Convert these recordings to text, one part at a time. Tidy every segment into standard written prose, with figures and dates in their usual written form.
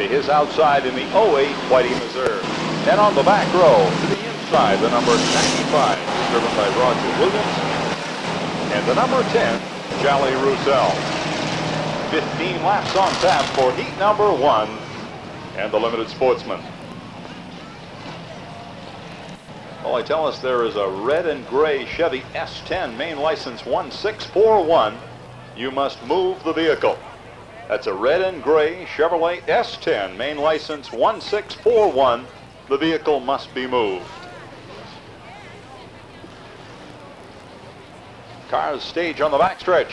to his outside in the 08 Whitey Reserve. And on the back row to the inside, the number 95, driven by Roger Williams. And the number 10, Charlie Roussel. 15 laps on tap for heat number 1 and the Limited Sportsman. Well, they tell us there is a red and gray Chevy S10, main license 1641. You must move the vehicle. That's a red and gray Chevrolet S10, main license 1641. The vehicle must be moved. Cars stage on the backstretch.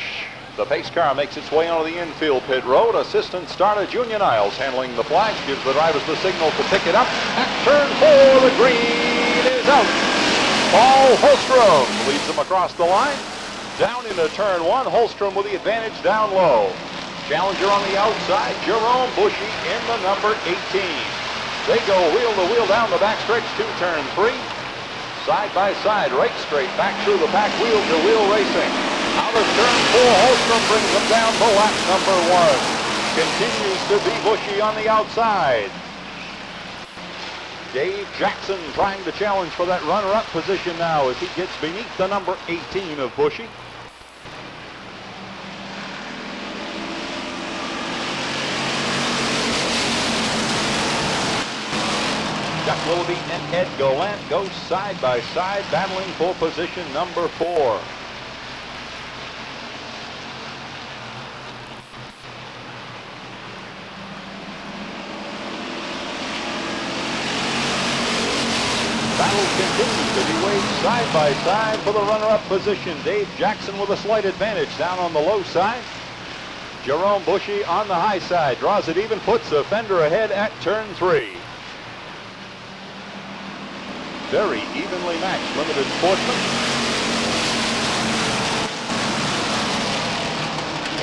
The pace car makes its way onto the infield pit road. Assistant starter Junior Niles handling the flags, gives the drivers the signal to pick it up. At turn 4, the green is out. Paul Holstrom leads them across the line. Down into turn 1, Holstrom with the advantage down low. Challenger on the outside, Jerome Bushy in the number 18. They go wheel to wheel down the backstretch to turn 3. Side by side, right straight back through the pack, wheel to wheel racing. Out of turn 4, Holstrom brings them down to lap number 1. Continues to be Bushy on the outside. Dave Jackson trying to challenge for that runner-up position now as he gets beneath the number 18 of Bushy. Chuck Willoughby and Ed Gallant go side by side, battling for position number 4. Battle continues to be waged side by side for the runner-up position. Dave Jackson with a slight advantage down on the low side. Jerome Bushy on the high side, draws it even, puts the fender ahead at turn 3. Very evenly matched Limited Sportsman.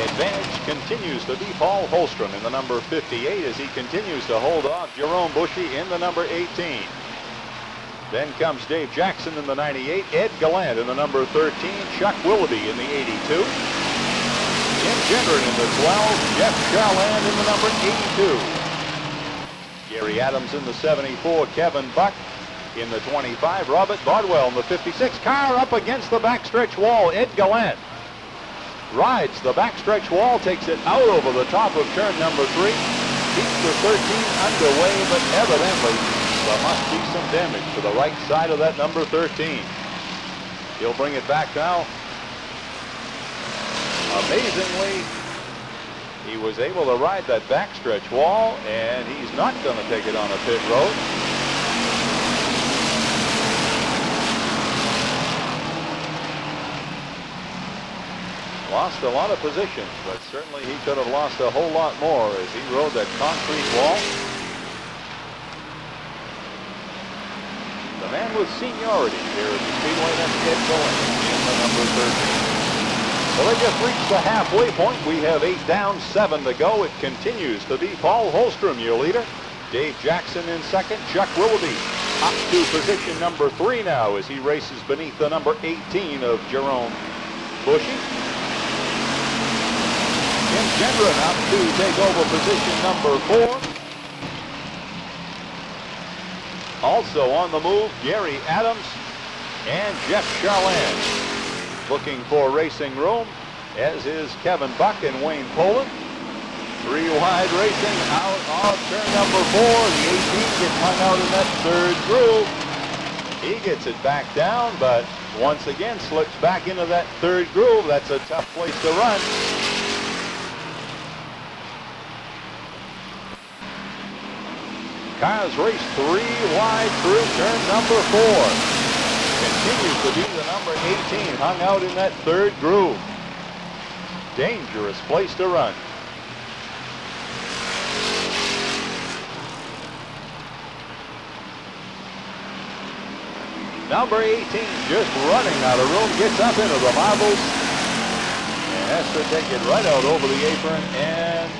Advantage continues to be Paul Holstrom in the number 58 as he continues to hold off Jerome Bushy in the number 18. Then comes Dave Jackson in the 98, Ed Gallant in the number 13, Chuck Willoughby in the 82, Jim Gendron in the 12, Jeff Charland in the number 82. Gary Adams in the 74, Kevin Buck in the 25, Robert Bardwell in the 56. Car up against the backstretch wall. Ed Gallant rides the backstretch wall, takes it out over the top of turn number 3. Keeps the 13 underway, but evidently there must be some damage to the right side of that number 13. He'll bring it back now. Amazingly, he was able to ride that backstretch wall, and he's not going to take it on a pit road. Lost a lot of positions, but certainly he could have lost a whole lot more as he rode that concrete wall. The man with seniority here at the Speedway, that's Ed Gallant in the number 13. Well, they just reached the halfway point. We have 8 down, 7 to go. It continues to be Paul Holstrom, your leader. Dave Jackson in second. Chuck Willoughby up to position number 3 now as he races beneath the number 18 of Jerome Bushy. Jim Gendron up to take over position number 4. Also on the move, Gary Adams and Jeff Charland. Looking for racing room, as is Kevin Buck and Wayne Poland. 3 wide racing out of turn number 4. The 18 gets hung out in that 3rd groove. He gets it back down, but once again slips back into that 3rd groove. That's a tough place to run. Cars race 3 wide through turn number 4. Continues to be the number 18, hung out in that 3rd groove. Dangerous place to run. Number 18 just running out of room, gets up into the marbles and has to take it right out over the apron and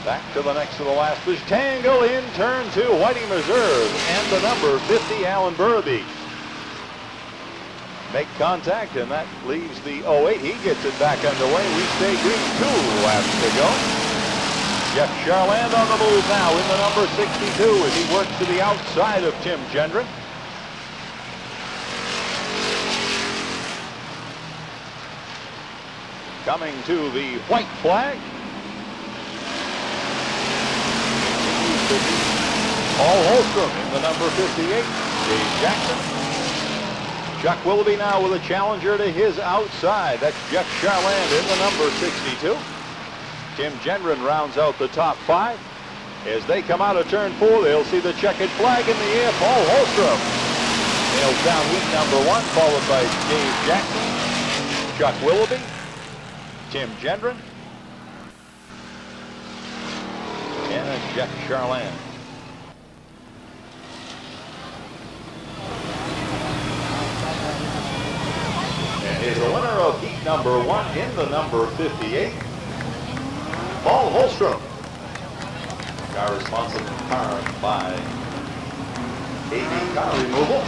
back to the next to the last. There's tangle in turn 2, Whitey Reserve and the number 50, Alan Burby. Make contact, and that leaves the 08. He gets it back underway. We stay green, 2 laps to go. Jeff Charland on the move now in the number 62 as he works to the outside of Tim Gendron. Coming to the white flag. Paul Holstrom in the number 58. Dave Jackson. Chuck Willoughby now with a challenger to his outside. That's Jeff Charland in the number 62. Tim Gendron rounds out the top 5. As they come out of turn 4, they'll see the checkered flag in the air. Paul Holstrom nails down heat number 1, followed by Dave Jackson, Chuck Willoughby, Tim Gendron, and Jeff Charland. And is the winner of heat number 1 in the number 58, Paul Holstrom. Car responsive car by AV Car Removal.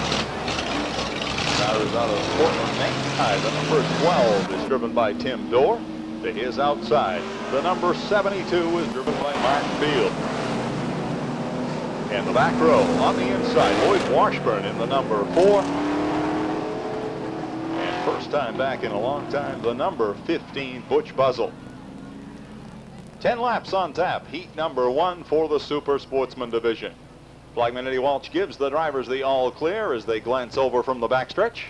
Car is out of Portland, Maine. The number 12 is driven by Tim Dorr. To his outside, the number 72 is driven by Mark Field. And the back row on the inside, Lloyd Washburn in the number 4. And first time back in a long time, the number 15, Butch Buzzell. 10 laps on tap, heat number 1 for the Super Sportsman division. Flagman Eddie Walsh gives the drivers the all clear as they glance over from the backstretch.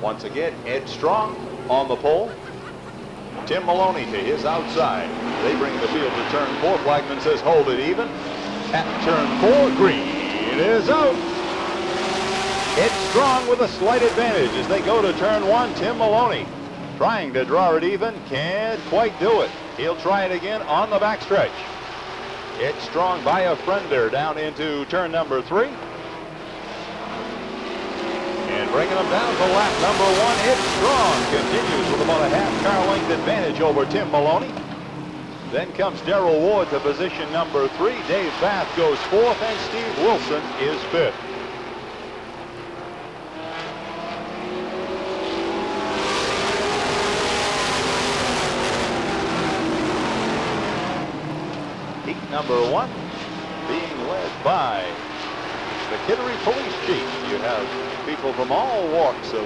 Once again, Ed Strong on the pole. Tim Maloney to his outside. They bring the field to turn 4. Flagman says hold it even. At turn 4, green is out. Ed Strong with a slight advantage as they go to turn 1. Tim Maloney trying to draw it even, can't quite do it. He'll try it again on the backstretch. It's Strong by a friender down into turn number 3. And bringing them down to lap number 1, it's Strong. Continues with about a half-car length advantage over Tim Maloney. Then comes Darrell Ward to position number 3. Dave Bath goes 4th, and Steve Wilson is 5th. Number 1 being led by the Kittery Police Chief. You have people from all walks of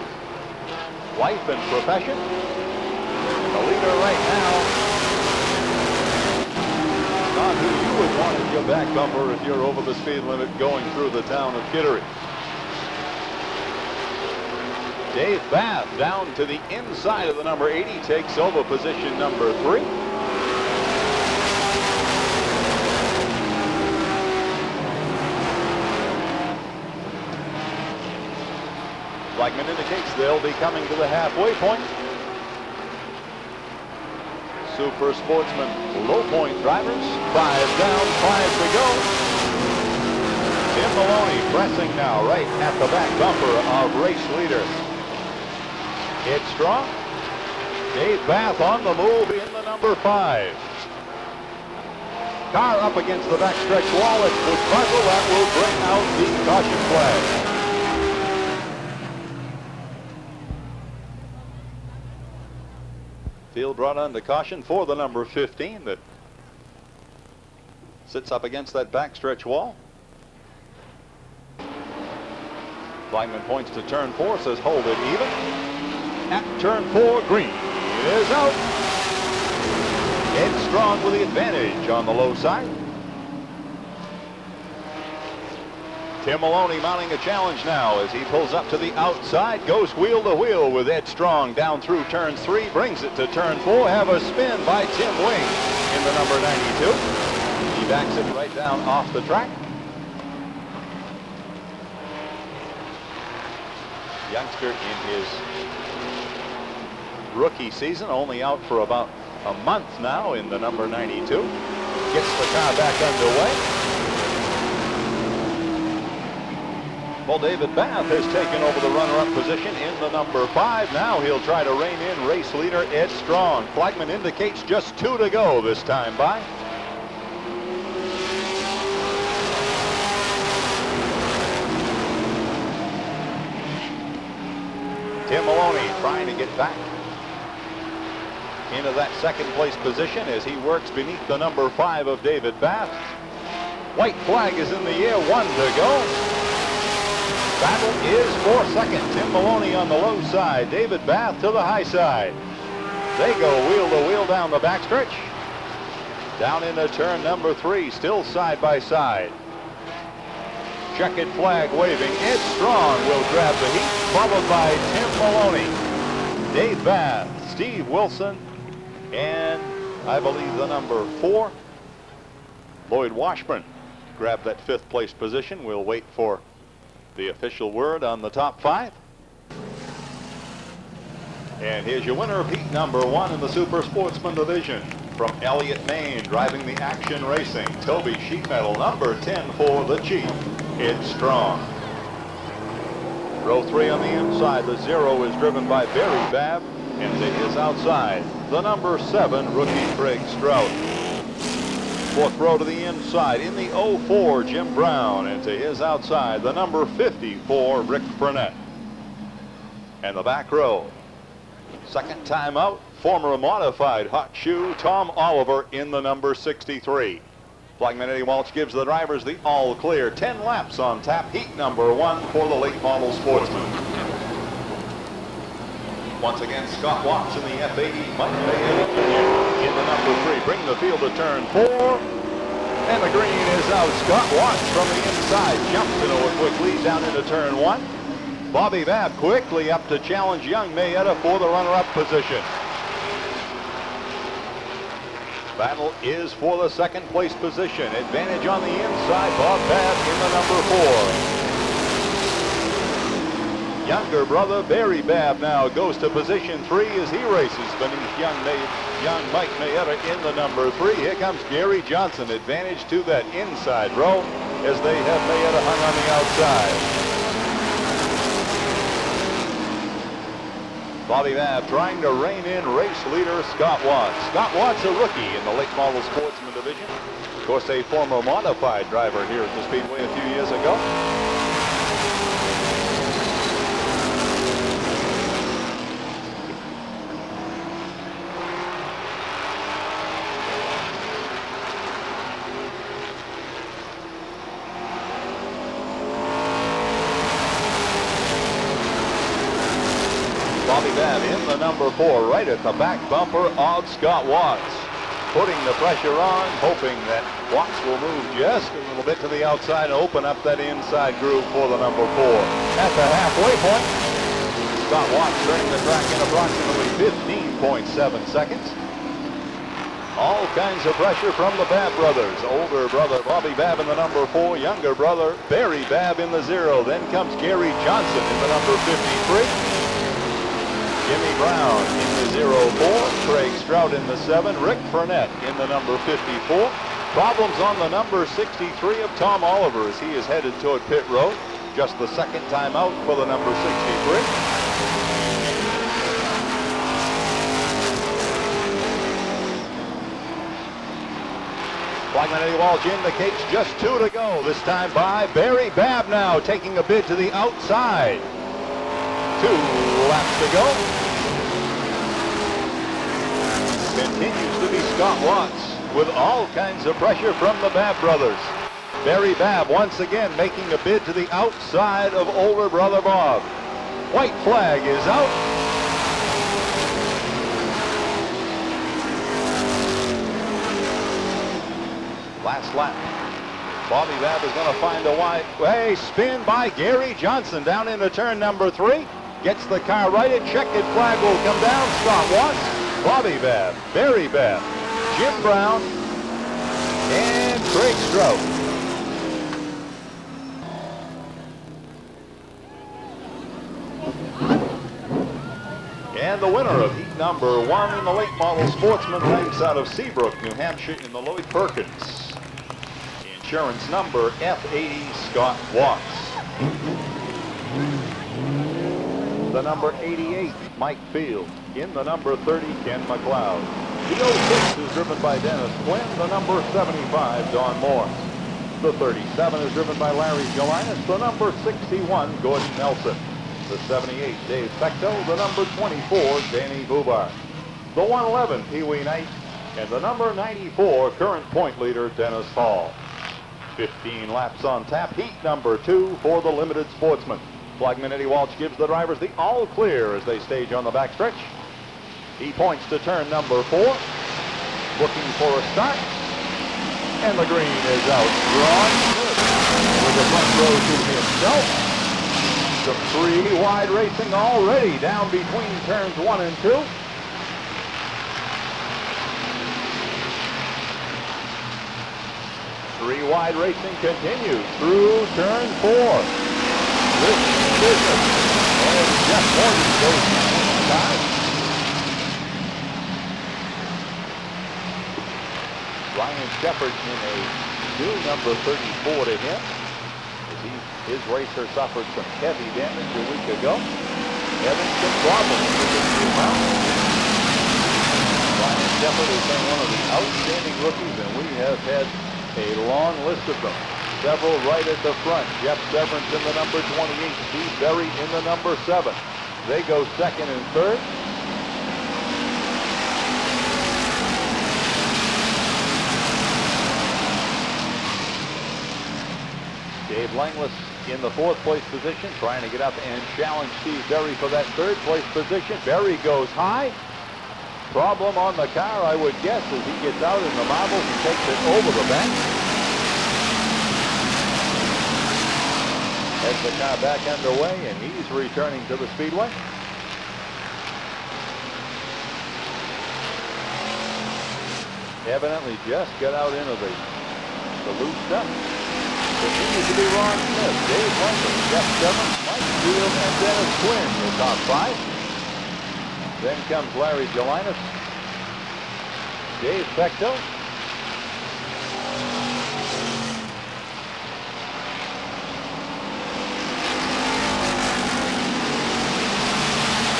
life and profession. The leader right now, not who you would want as your back bumper if you're over the speed limit going through the town of Kittery. Dave Bath down to the inside of the number 80, takes over position number 3. Flagman indicates they'll be coming to the halfway point. Super Sportsman low point drivers. 5 down, 5 to go. Tim Maloney pressing now right at the back bumper of race leader. It's Strong. Dave Bath on the move in the number 5. Car up against the backstretch wall. It's Butch Buzzell. That will bring out the caution flag. Field brought under caution for the number 15 that sits up against that backstretch wall. Flagman points to turn 4, says hold it even. At turn 4, green is out. Ed Strong with the advantage on the low side. Tim Maloney mounting a challenge now as he pulls up to the outside, goes wheel to wheel with Ed Strong down through turn 3, brings it to turn 4, have a spin by Tim Wing in the number 92. He backs it right down off the track. Youngster in his rookie season, only out for about a month now in the number 92. Gets the car back underway. Well, David Bath has taken over the runner-up position in the number 5. Now he'll try to rein in race leader Ed Strong. Flagman indicates just 2 to go this time by. Tim Maloney trying to get back. into that second place position as he works beneath the number 5 of David Bath. White flag is in the air, 1 to go. Battle is for second. Tim Maloney on the low side, David Bath to the high side. They go wheel to wheel down the backstretch. Down into turn number 3, still side by side. Checkered flag waving. Ed Strong will grab the heat, followed by Tim Maloney, Dave Bath, Steve Wilson, and I believe the number 4, Lloyd Washburn, grab that 5th place position. We'll wait for the official word on the top 5. And here's your winner of heat number 1 in the Super Sportsman division. From Elliott, Maine, driving the Action Racing, Toby Sheet Metal, number 10 for the Chief, Ed Strong. Row 3 on the inside, the 0 is driven by Barry Babb, and to his outside, the number 7, rookie Craig Strout. 4th row to the inside, in the 04, Jim Brown, and to his outside, the number 54, Rick Burnett. And the back row, second time out, former modified hot shoe, Tom Oliver in the number 63. Flagman Eddie Walsh gives the drivers the all clear. 10 laps on tap, heat number 1 for the late model Sportsman. Once again, Scott Watts in the F80, Mike Mayhew in the number 3. Bring the field to turn 4. And the green is out. Scott Watts from the inside jumps into a quick lead down into turn 1. Bobby Babb quickly up to challenge young Mayetta for the runner-up position. Battle is for the second place position. Advantage on the inside. Bob Babb in the number 4. Younger brother Barry Babb now goes to position 3 as he races beneath young Mike Mayetta in the number 3. Here comes Gary Johnson. Advantage to that inside row as they have Mayetta hung on the outside. Bobby Babb trying to rein in race leader Scott Watts. Scott Watts, a rookie in the late model Sportsman division. Of course, a former modified driver here at the Speedway a few years ago. Bobby Babb in the number 4, right at the back bumper of Scott Watts. Putting the pressure on, hoping that Watts will move just a little bit to the outside and open up that inside groove for the number 4. At the halfway point, Scott Watts turning the track in approximately 15.7 seconds. All kinds of pressure from the Babb brothers. Older brother Bobby Babb in the number 4, younger brother Barry Babb in the 0. Then comes Gary Johnson in the number 53. Jimmy Brown in the 04, Craig Strout in the 7, Rick Burnett in the number 54. Problems on the number 63 of Tom Oliver as he is headed toward pit road. Just the second time out for the number 63. Flagman Eddie Walsh indicates just 2 to go. This time by Barry Babb now taking a bid to the outside. 2 laps to go. Continues to be Scott Watts with all kinds of pressure from the Babb brothers. Barry Babb once again making a bid to the outside of older brother Bob. White flag is out. Last lap. Bobby Babb is going to find a wide way spin by Gary Johnson down into turn number 3. Gets the car righted. Checkered flag will come down. Scott Watts, Bobby Babb, Barry Babb, Jim Brown, and Craig Strout. And the winner of heat number 1 in the late model Sportsman ranks out of Seabrook, New Hampshire in the Lloyd Perkins. Insurance number F80, Scott Watts. The number 88, Mike Field. In the number 30, Ken McLeod. The 06 is driven by Dennis Quinn. The number 75, Don Moore. The 37 is driven by Larry Gelinas. The number 61, Gordon Nelson. The 78, Dave Pecto. The number 24, Danny Bubar. the 111 Pee Wee Knight, and the number 94 current point leader, Dennis Hall. 15 laps on tap, heat number 2 for the limited Sportsman. Flagman Eddie Walsh gives the drivers the all clear as they stage on the backstretch. He points to turn number 4, looking for a start, and the green is out. Ron with the front row to himself. Some 3 wide racing already down between turns 1 and 2. Three wide racing continues through turn 4. This business. And Jeff Morgan goes inside. Ryan Shepard in a new number 34 to him. As his racer suffered some heavy damage a week ago. Having some problems with his new mount. Ryan Shepard has been one of the outstanding rookies, and we have had a long list of them. Several right at the front. Jeff Severance in the number 28. Steve Berry in the number 7. They go second and third. Dave Langlis in the 4th place position, trying to get up and challenge Steve Berry for that 3rd place position. Berry goes high. Problem on the car, I would guess, as he gets out in the marbles and takes it over the bank. Has the car back underway, and he's returning to the speedway. Evidently just got out into the loose stuff. Continues to be Ron Smith, Dave Langlis, Jeff Severance, Mike Field, and Dennis Quinn, the top 5. Then comes Larry Gelinas, Dave Pecto,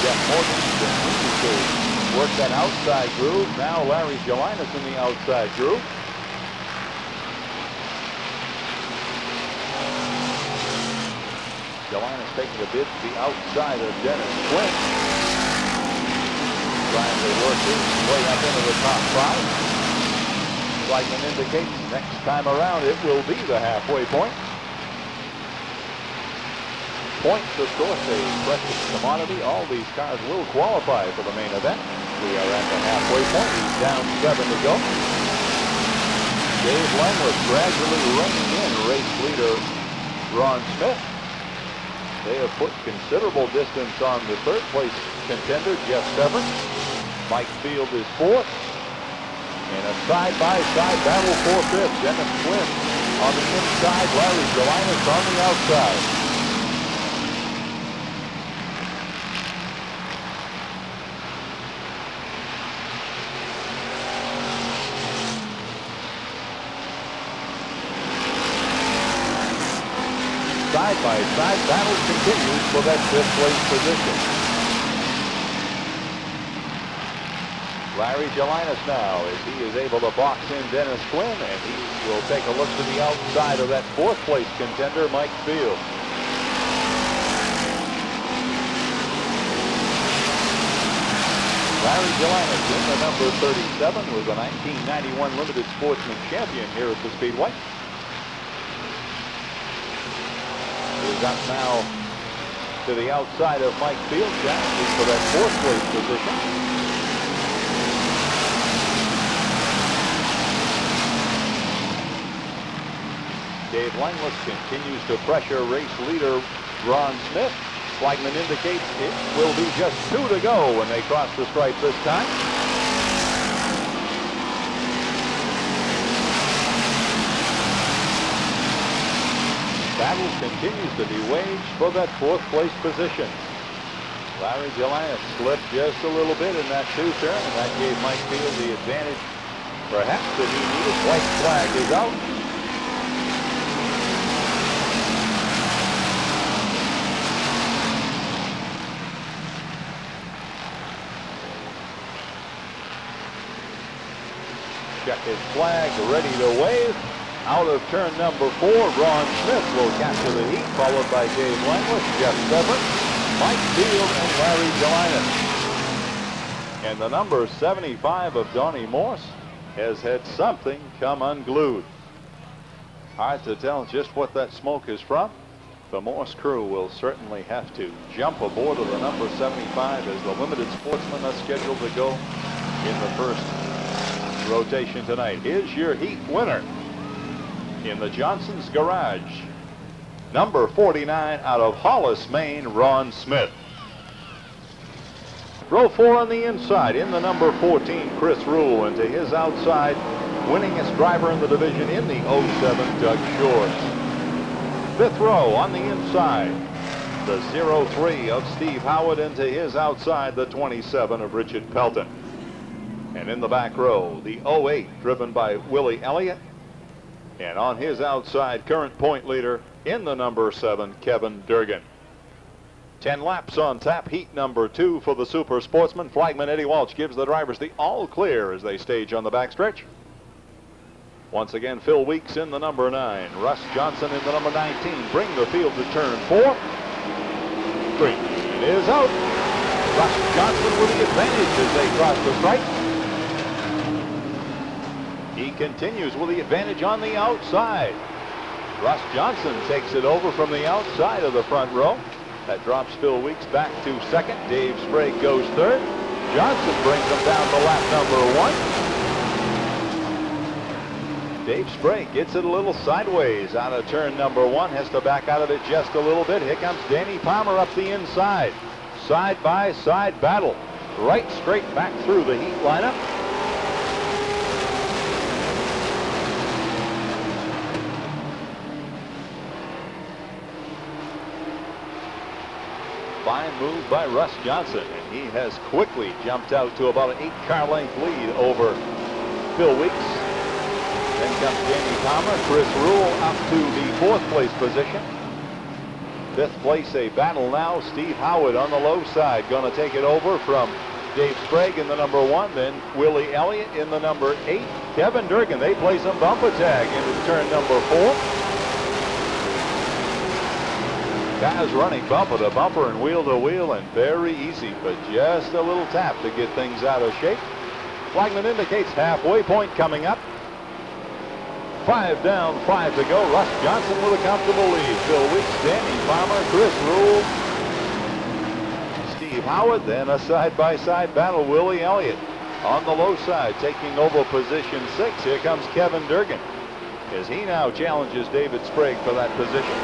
Jeff Morgan continues to work that outside groove. Now Larry Gelinas in the outside groove. Gelinas taking a bid to the outside of Dennis Quinn. Trying to work his way up into the top 5. Flagman indicates next time around it will be the halfway point. Points, of course, a precious commodity. All these cars will qualify for the main event. We are at the halfway point. He's down 7 to go. Dave Langlis gradually reining in race leader Ron Smith. They have put considerable distance on the 3rd place contender, Jeff Severance. Mike Field is 4th. In a side-by-side battle for 5th. Dennis Quinn on the inside, Larry Gelinas on the outside. Side-by-side battle continues for that 5th place position. Larry Gelinas now, as he is able to box in Dennis Quinn, and he will take a look to the outside of that 4th place contender, Mike Field. Larry Gelinas in the number 37 was a 1991 Limited Sportsman champion here at the Speedway. He's up now to the outside of Mike Field, challenging for that 4th place position. Dave Langlis continues to pressure race leader Ron Smith. Flagman indicates it will be just 2 to go when they cross the stripe this time. Battle continues to be waged for that 4th place position. Larry Gelinas slipped just a little bit in that 2-turn, and that gave Mike Field the advantage perhaps that he needed. White flag is out. Check his flag, ready to wave. Out of turn number 4, Ron Smith will capture the heat, followed by Dave Langlis, Jeff Severance, Mike Field, and Larry Gelinas. And the number 75 of Donnie Morse has had something come unglued. Hard to tell just what that smoke is from. The Morse crew will certainly have to jump aboard of the number 75 as the limited sportsmen are scheduled to go in the first rotation tonight. Here's your heat winner in the Johnson's Garage. Number 49 out of Hollis, Maine, Ron Smith. Row 4 on the inside, in the number 14, Chris Rule, and to his outside, winningest driver in the division in the 07, Doug Shores. 5th row on the inside, the 03 of Steve Howard, and to his outside, the 27 of Richard Pelton. And in the back row, the 08 driven by Willie Elliott, and on his outside, current point leader in the number 7, Kevin Durgan. 10 laps on tap, heat number 2 for the Super Sportsman. Flagman Eddie Walsh gives the drivers the all clear as they stage on the backstretch. Once again, Phil Weeks in the number 9. Russ Johnson in the number 19. Bring the field to turn 4. Green is out. Russ Johnson with the advantage as they cross the stripe. He continues with the advantage on the outside. Russ Johnson takes it over from the outside of the front row. That drops Phil Weeks back to second. Dave Sprague goes third. Johnson brings them down to lap number 1. Dave Sprague gets it a little sideways out of turn number 1. Has to back out of it just a little bit. Here comes Danny Palmer up the inside. Side by side battle. Right straight back through the heat lineup. Fine move by Russ Johnson, and he has quickly jumped out to about an 8-car length lead over Phil Weeks. Then comes Danny Palmer. Chris Rule up to the 4th place position. 5th place, a battle now. Steve Howard on the low side, going to take it over from Dave Sprague in the number 1, then Willie Elliott in the number 8. Kevin Durgan, they play some bumper tag into turn number 4. Guys running bumper to bumper and wheel to wheel, and very easy, but just a little tap to get things out of shape. Flagman indicates halfway point coming up. 5 down, 5 to go. Russ Johnson with a comfortable lead. Phil Weeks, Danny Palmer, Chris Rule, Steve Howard, then a side-by-side battle. Willie Elliott on the low side, taking over position 6. Here comes Kevin Durgan as he now challenges David Sprague for that position.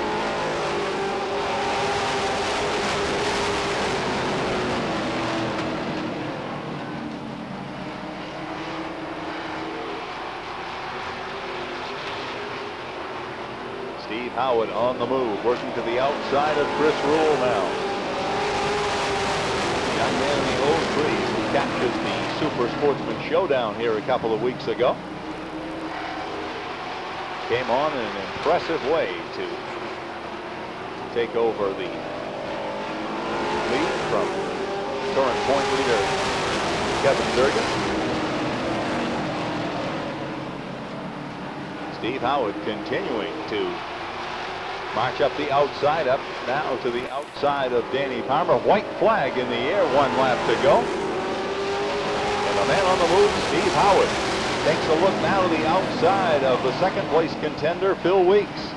Steve Howard on the move, working to the outside of Chris Rule now. The young man in the 03s who captured the Super Sportsman Showdown here a couple of weeks ago. Came on in an impressive way to take over the lead from current point leader Kevin Durgan. Steve Howard continuing to march up the outside, up now to the outside of Danny Palmer. White flag in the air, 1 lap to go. And the man on the move, Steve Howard, takes a look now to the outside of the 2nd place contender, Phil Weeks.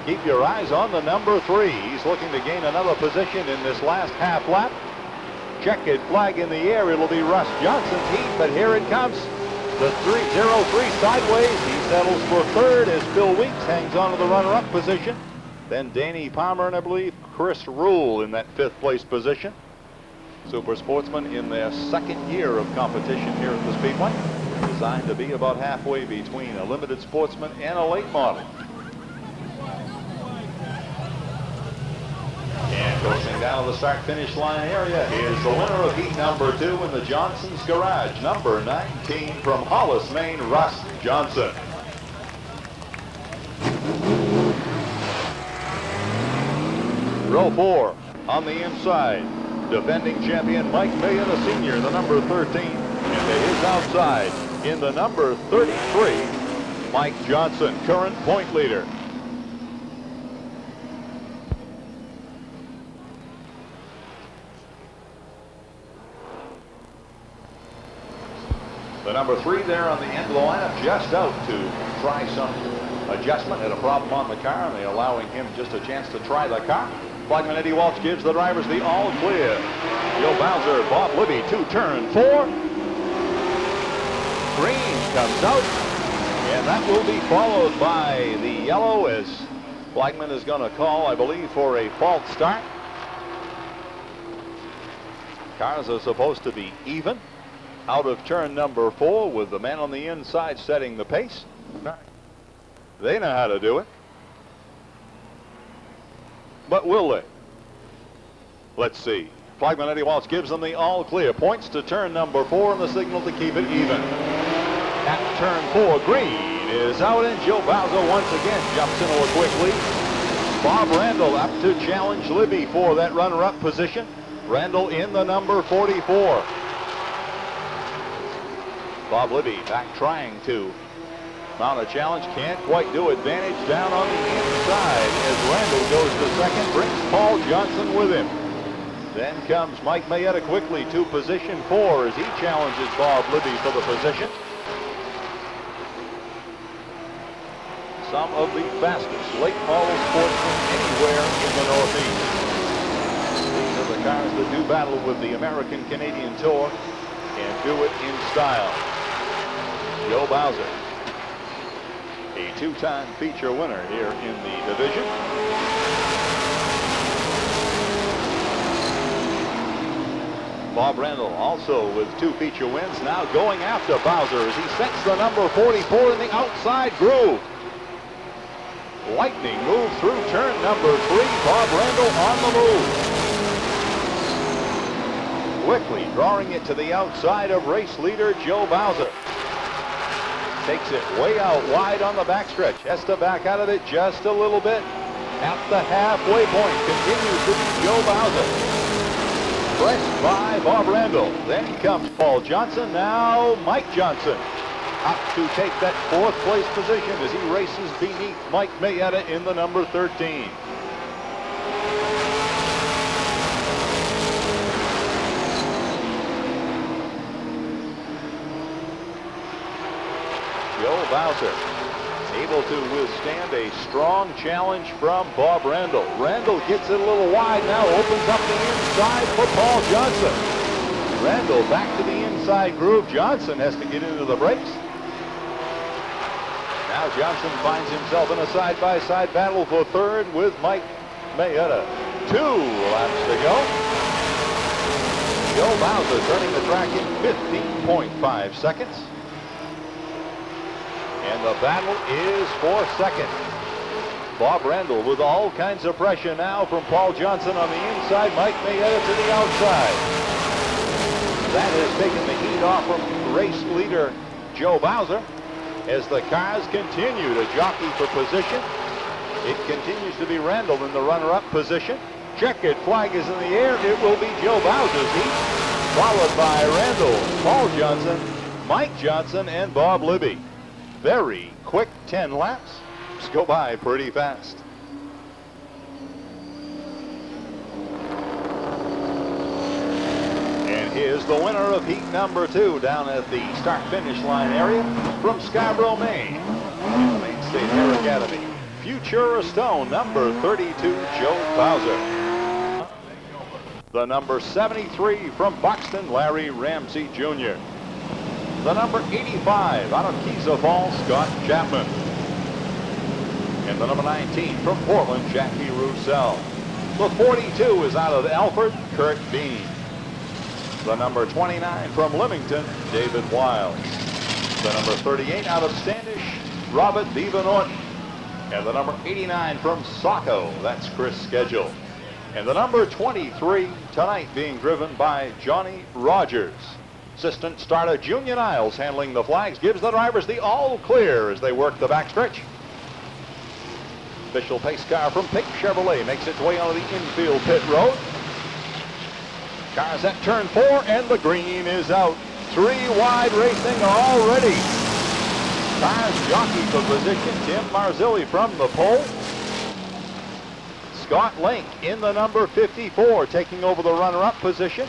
Keep your eyes on the number 3. He's looking to gain another position in this last half lap. Checkered flag in the air. It'll be Russ Johnson's heat, but here it comes. The 303 sideways. He settles for 3rd as Phil Weeks hangs on to the runner-up position. Then Danny Palmer and I believe Chris Rule in that 5th place position. Super Sportsmen in their 2nd year of competition here at the Speedway. Designed to be about halfway between a limited sportsman and a late model. And closing down the start-finish line area is the winner of heat number 2 in the Johnson's Garage, number 19 from Hollis, Maine, Russ Johnson. Row 4 on the inside, defending champion Mike Million, a senior, the number 13, and to his outside in the number 33, Mike Johnson, current point leader. number 3 there on the end of the lineup, just out to try some adjustment. Had a problem on the car, and they're allowing him just a chance to try the car. Flagman Eddie Walsh gives the drivers the all clear. Joe Bowser, Bob Libby, 2 turn 4. Green comes out, and that will be followed by the yellow, as Flagman is going to call, I believe, for a false start. Cars are supposed to be even out of turn number 4, with the man on the inside setting the pace. They know how to do it. But will they? Let's see. Flagman Eddie Walsh gives them the all clear. Points to turn number 4 and the signal to keep it even. At turn 4, Green is out, and Joe Bowser once again jumps into a quick lead. Bob Randall up to challenge Libby for that runner-up position. Randall in the number 44. Bob Libby back trying to mount a challenge. Can't quite do. Advantage down on the inside as Randall goes to second. Brings Paul Johnson with him. Then comes Mike Mayetta quickly to position 4 as he challenges Bob Libby for the position. Some of the fastest late model sportsmen anywhere in the Northeast. These are the cars that do battle with the American-Canadian Tour and do it in style. Joe Bowser, a 2-time feature winner here in the division. Bob Randall also with 2 feature wins, now going after Bowser as he sets the number 44 in the outside groove. Lightning move through turn number 3. Bob Randall on the move. Quickly drawing it to the outside of race leader Joe Bowser. Takes it way out wide on the backstretch. Has to back out of it just a little bit. At the halfway point, continues to be Joe Bowser. Pressed by Bob Randall. Then comes Paul Johnson. Now Mike Johnson up to take that 4th place position as he races beneath Mike Mayetta in the number 13. Joe Bowser able to withstand a strong challenge from Bob Randall. Randall gets it a little wide now, opens up the inside for Paul Johnson. Randall back to the inside groove. Johnson has to get into the brakes. Now Johnson finds himself in a side-by-side battle for 3rd with Mike Mayetta. 2 laps to go. Joe Bowser turning the track in 15.5 seconds. And the battle is for 2nd. Bob Randall with all kinds of pressure now from Paul Johnson on the inside. Mike Mayetta to the outside. That has taken the heat off from race leader Joe Bowser. As the cars continue to jockey for position, it continues to be Randall in the runner-up position. Checkered flag is in the air. It will be Joe Bowser's heat, followed by Randall, Paul Johnson, Mike Johnson, and Bob Libby. Very quick 10 laps. Just go by pretty fast. And here's the winner of heat number 2 down at the start-finish line area from Scarborough, Maine. In the Maine State Air Academy, Futura Stone, number 32, Joe Bowser. The number 73 from Buxton, Larry Ramsey Jr. The number 85 out of Keysa Falls, Scott Chapman. And the number 19 from Portland, Jackie Roussel. The 42 is out of Alfred, Kurt Bean. The number 29 from Leamington, David Wiles. The number 38 out of Standish, Robert Beaver-Norton. And the number 89 from Saco, that's Chris Schedule. And the number 23 tonight being driven by Johnny Rogers. Assistant starter Junior Niles handling the flags, gives the drivers the all clear as they work the backstretch. Official pace car from Pape Chevrolet makes its way onto the infield pit road. Cars at turn 4, and the green is out. 3 wide racing already. Cars jockey for position. Tim Marzilli from the pole. Scott Link in the number 54, taking over the runner-up position.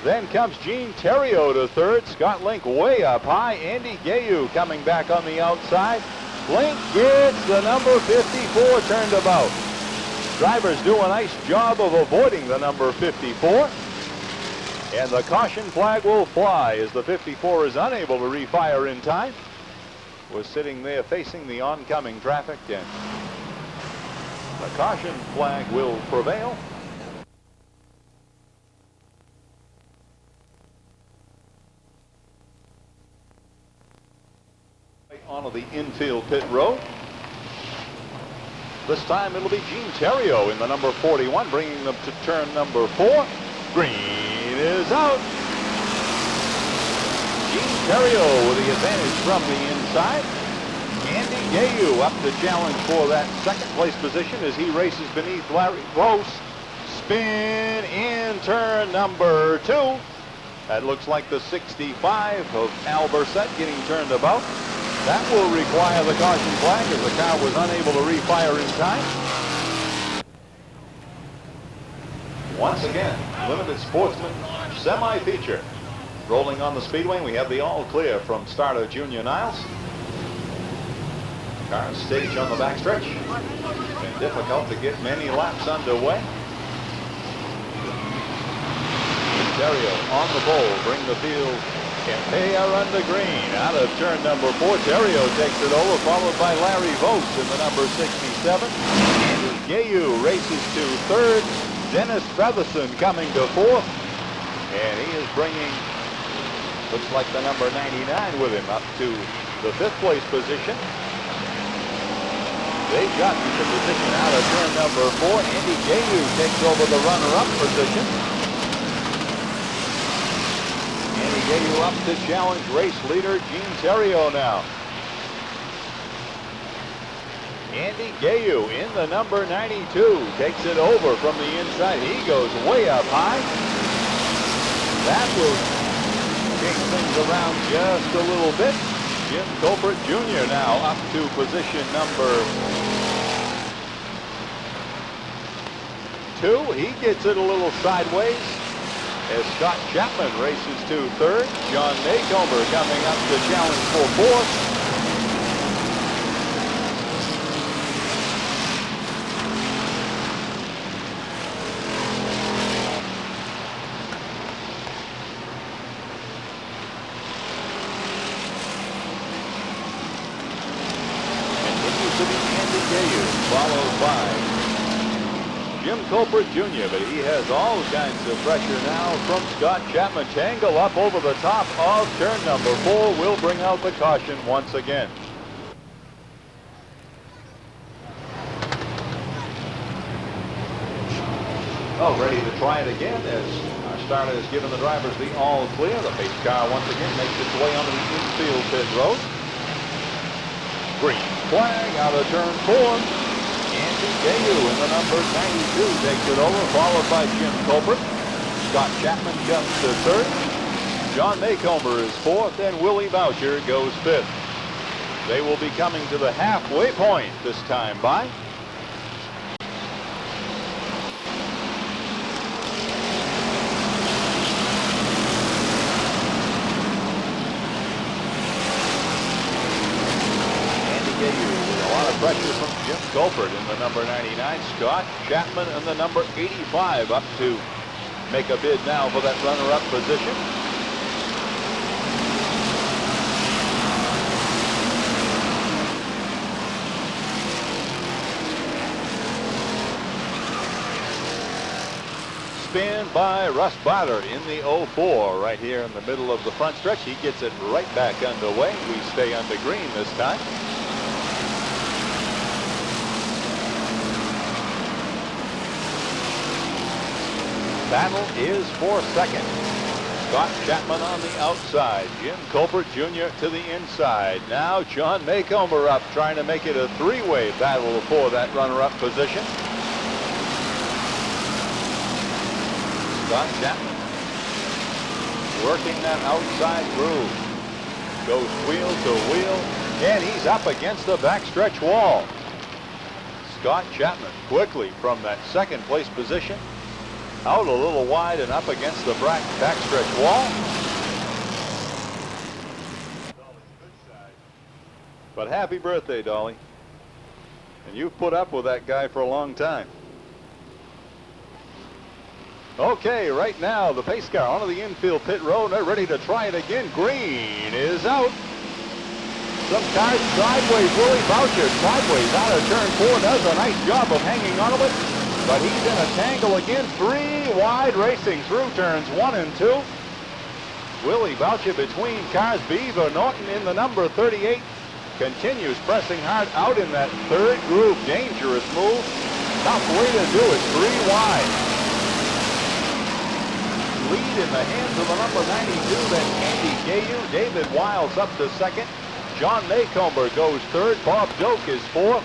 Then comes Gene Theriot to third. Scott Link way up high. Andy Gayu coming back on the outside. Link gets the number 54 turned about. Drivers do a nice job of avoiding the number 54. And the caution flag will fly as the 54 is unable to refire in time. Was sitting there facing the oncoming traffic, and the caution flag will prevail. Onto the infield pit road. This time it'll be Gene Theriot in the number 41, bringing them to turn number 4. Green is out. Gene Theriot with the advantage from the inside. Andy Gayu up to challenge for that second place position as he races beneath Larry Vos. Spin in turn number 2. That looks like the 65 of Al Burset getting turned about. That will require the caution flag as the car was unable to refire in time. Once again, limited Sportsman semi-feature. Rolling on the speedway, we have the all clear from starter Junior Niles. Cars stage on the backstretch. Been difficult to get many laps underway. Theriot on the pole, bring the field. And they are under green. Out of turn number 4, Theriot takes it over, followed by Larry Vos in the number 67. Andy Gayu races to third. Dennis Featherson coming to fourth. And he is bringing, looks like the number 99 with him up to the 5th place position. They've gotten the position out of turn number 4. Andy Gayu takes over the runner-up position. Gayu up to challenge race leader Gene Theriot now. Andy Gayu in the number 92 takes it over from the inside. He goes way up high. That will change things around just a little bit. Jim Colbert Jr. now up to position number 2. He gets it a little sideways as Scott Chapman races to third. John Maycomber coming up to challenge for fourth. Continues to be Andy Gayu, followed by Jim Colbert Jr., but he has all kinds of pressure now from Scott Chapman. Tangle up over the top of turn number 4 will bring out the caution once again. Oh, ready to try it again as our starter has given the drivers the all clear. The pace car once again makes its way onto the infield pit road. Green flag out of turn 4. Andy Gayu in the number 92 takes it over, followed by Jim Colbert. Scott Chapman comes to third. John Maycomber is fourth, and Willie Boucher goes fifth. They will be coming to the halfway point this time by. Pressure from Jim Colbert in the number 99. Scott Chapman in the number 85 up to make a bid now for that runner-up position. Spin by Russ Barter in the 04 right here in the middle of the front stretch. He gets it right back underway. We stay under green this time. Battle is for second. Scott Chapman on the outside. Jim Colbert Jr. to the inside. Now John Maycomber up, trying to make it a three-way battle for that runner-up position. Scott Chapman working that outside groove. Goes wheel to wheel, and he's up against the backstretch wall. Scott Chapman quickly from that second place position Out a little wide and up against the backstretch wall. But happy birthday, Dolly. And you've put up with that guy for a long time. Okay, right now the pace car onto the infield pit road. They're ready to try it again. Green is out. Some cars sideways. Willie Boucher sideways out of turn 4. Does a nice job of hanging on to it. But he's in a tangle again. 3 wide racing through turns 1 and 2. Willie Boucher between cars. Beaver Norton in the number 38. Continues pressing hard out in that third group. Dangerous move. Tough way to do it. 3 wide. Lead in the hands of the number 92, then Andy Gayu. David Wiles up to second. John Maycomber goes third. Bob Doak is fourth.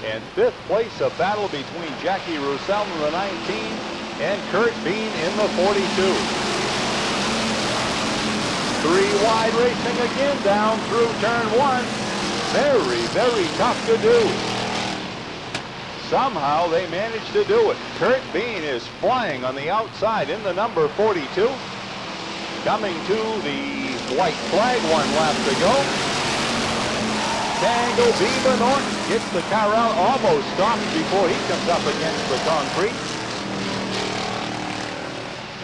And fifth place, a battle between Jackie Roussel in the 19 and Kurt Bean in the 42. 3 wide racing again down through turn 1. Very, very tough to do. Somehow they managed to do it. Kurt Bean is flying on the outside in the number 42. Coming to the white flag, 1 lap to go. Tango Beaver Norton gets the car out, almost stops before he comes up against the concrete.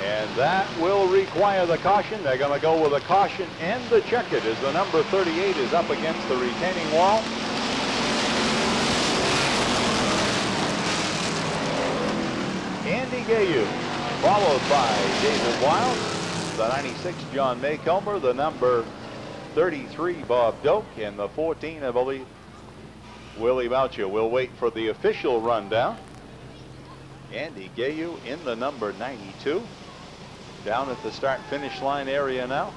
And that will require the caution. They're going to go with a caution and the check it as the number 38 is up against the retaining wall. Andy Gayu, followed by David Wiles, the 96 John Maycomber, the number 33 Bob Doak, and the 14, I believe, Willie Boucher. We'll wait for the official rundown. Andy Gayu in the number 92, down at the start-finish line area now.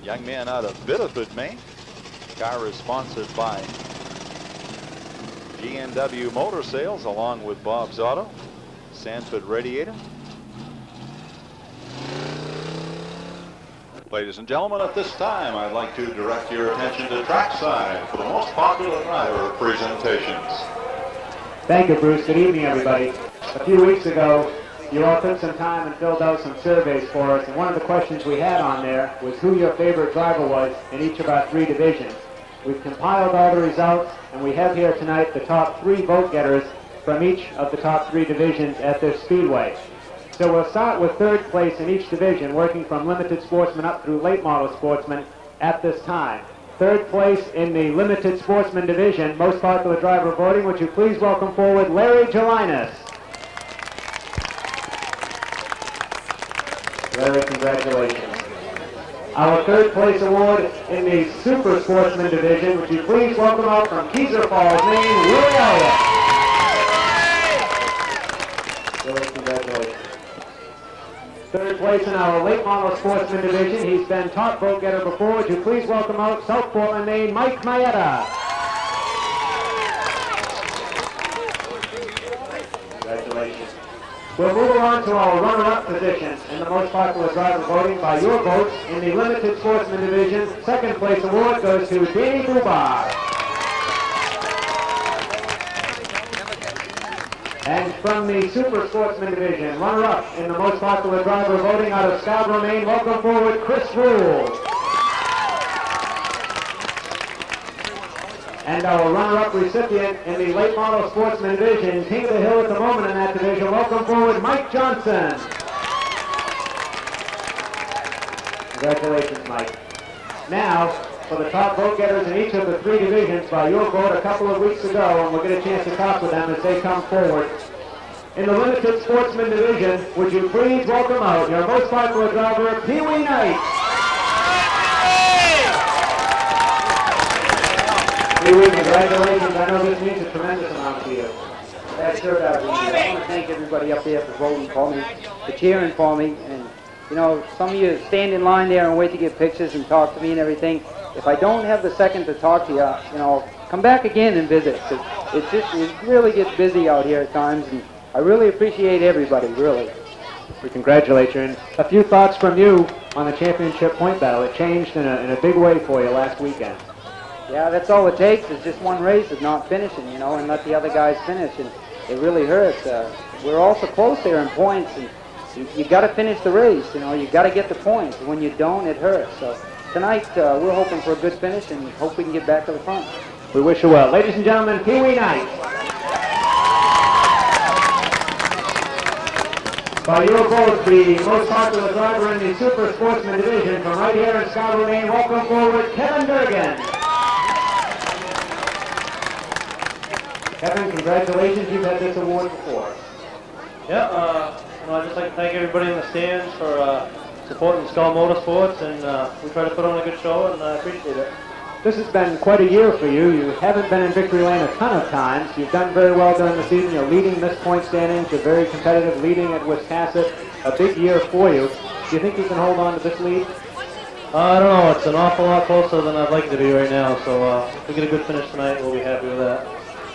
Young man out of Biddeford, Maine. Car is sponsored by GNW Motor Sales along with Bob's Auto, Sanford Radiator. Ladies and gentlemen, at this time I'd like to direct your attention to trackside for the most popular driver presentations. Thank you, Bruce. Good evening, everybody. A few weeks ago, you all took some time and filled out some surveys for us, and one of the questions we had on there was who your favorite driver was in each of our 3 divisions. We've compiled all the results, and we have here tonight the top 3 vote getters from each of the top 3 divisions at this speedway. So we'll start with 3rd place in each division, working from limited sportsman up through late model sportsman at this time. 3rd place in the limited sportsman division, most popular driver voting. Would you please welcome forward Larry Gelinas. Larry, congratulations. Our 3rd place award in the Super Sportsman division, would you please welcome out from Keyser Falls, Maine, Willie Elliott. Willie, congratulations. 3rd place in our Late Model Sportsman division, he's been top vote getter before. Would you please welcome out South Portland, Maine, Mike Maeda. Congratulations. We'll move on to our runner-up positions in the most popular driver voting by your votes. In the limited sportsman division, 2nd place award goes to Danny Bubar. And from the super sportsman division, runner-up in the most popular driver voting out of Scarborough, Maine, welcome forward Chris Rule. And our runner-up recipient in the late model sportsman division, king of the hill at the moment in that division, welcome forward Mike Johnson. Congratulations, Mike. Now, for the top vote getters in each of the 3 divisions by your vote a couple of weeks ago, and we'll get a chance to talk with them as they come forward. In the limited sportsman division, would you please welcome out your most popular driver, Pee Wee Knight. Pee Wee, congratulations. I know this means a tremendous amount to you. That sure does. I want to thank everybody up there for voting for me, for cheering for me. And, you know, some of you stand in line there and wait to get pictures and talk to me and everything. If I don't have the second to talk to you, you know, come back again and visit. It really gets busy out here at times, and I really appreciate everybody, really. We congratulate you. And a few thoughts from you on the championship point battle. It changed in a big way for you last weekend. Yeah, that's all it takes is just one race of not finishing, you know, and let the other guys finish. And it really hurts. We're also close there in points, and you got to finish the race. You know, you got to get the points. When you don't, it hurts. So tonight, we're hoping for a good finish and hope we can get back to the front. We wish you well. Ladies and gentlemen, Pee Wee Knight. By your vote, the most popular driver in the Super Sportsman division from right here in Scarborough, Maine, welcome forward Kevin Durgan. Kevin, congratulations. You've had this award before. Yeah, I'd just like to thank everybody in the stands for supporting Skull Motorsports, and we try to put on a good show, and I appreciate it. This has been quite a year for you. You haven't been in victory lane a ton of times. You've done very well during the season. You're leading this point standings. You're very competitive, leading at Wiscasset. A big year for you. Do you think you can hold on to this lead? I don't know. It's an awful lot closer than I'd like it to be right now, so if we get a good finish tonight, we'll be happy with that.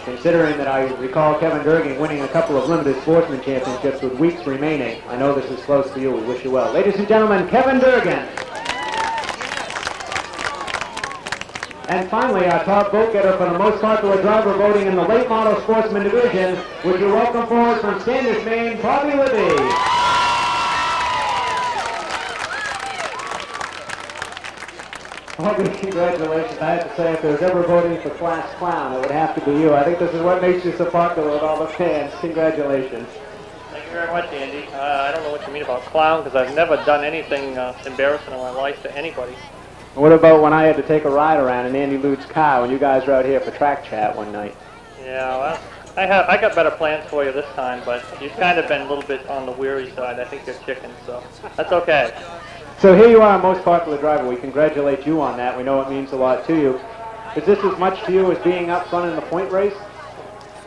Considering that I recall Kevin Durgan winning a couple of limited sportsman championships with weeks remaining, I know this is close for you. We wish you well. Ladies and gentlemen, Kevin Durgan. And finally, our top vote getter for the most popular driver voting in the late model sportsman division, would you welcome forward from Standish, Maine, Bobby Libby. Bobby, congratulations. I have to say, if there's ever voting for class clown, it would have to be you. I think this is what makes you so popular with all the fans. Congratulations. Thank you very much, Andy. I don't know what you mean about clown, because I've never done anything embarrassing in my life to anybody. What about when I had to take a ride around in Andy Lude's car when you guys were out here for track chat one night? Yeah, well, I got better plans for you this time, but you've kind of been a little bit on the weary side. I think you're chicken, so that's okay. So here you are, most popular driver. We congratulate you on that. We know it means a lot to you. Is this as much to you as being up front in the point race?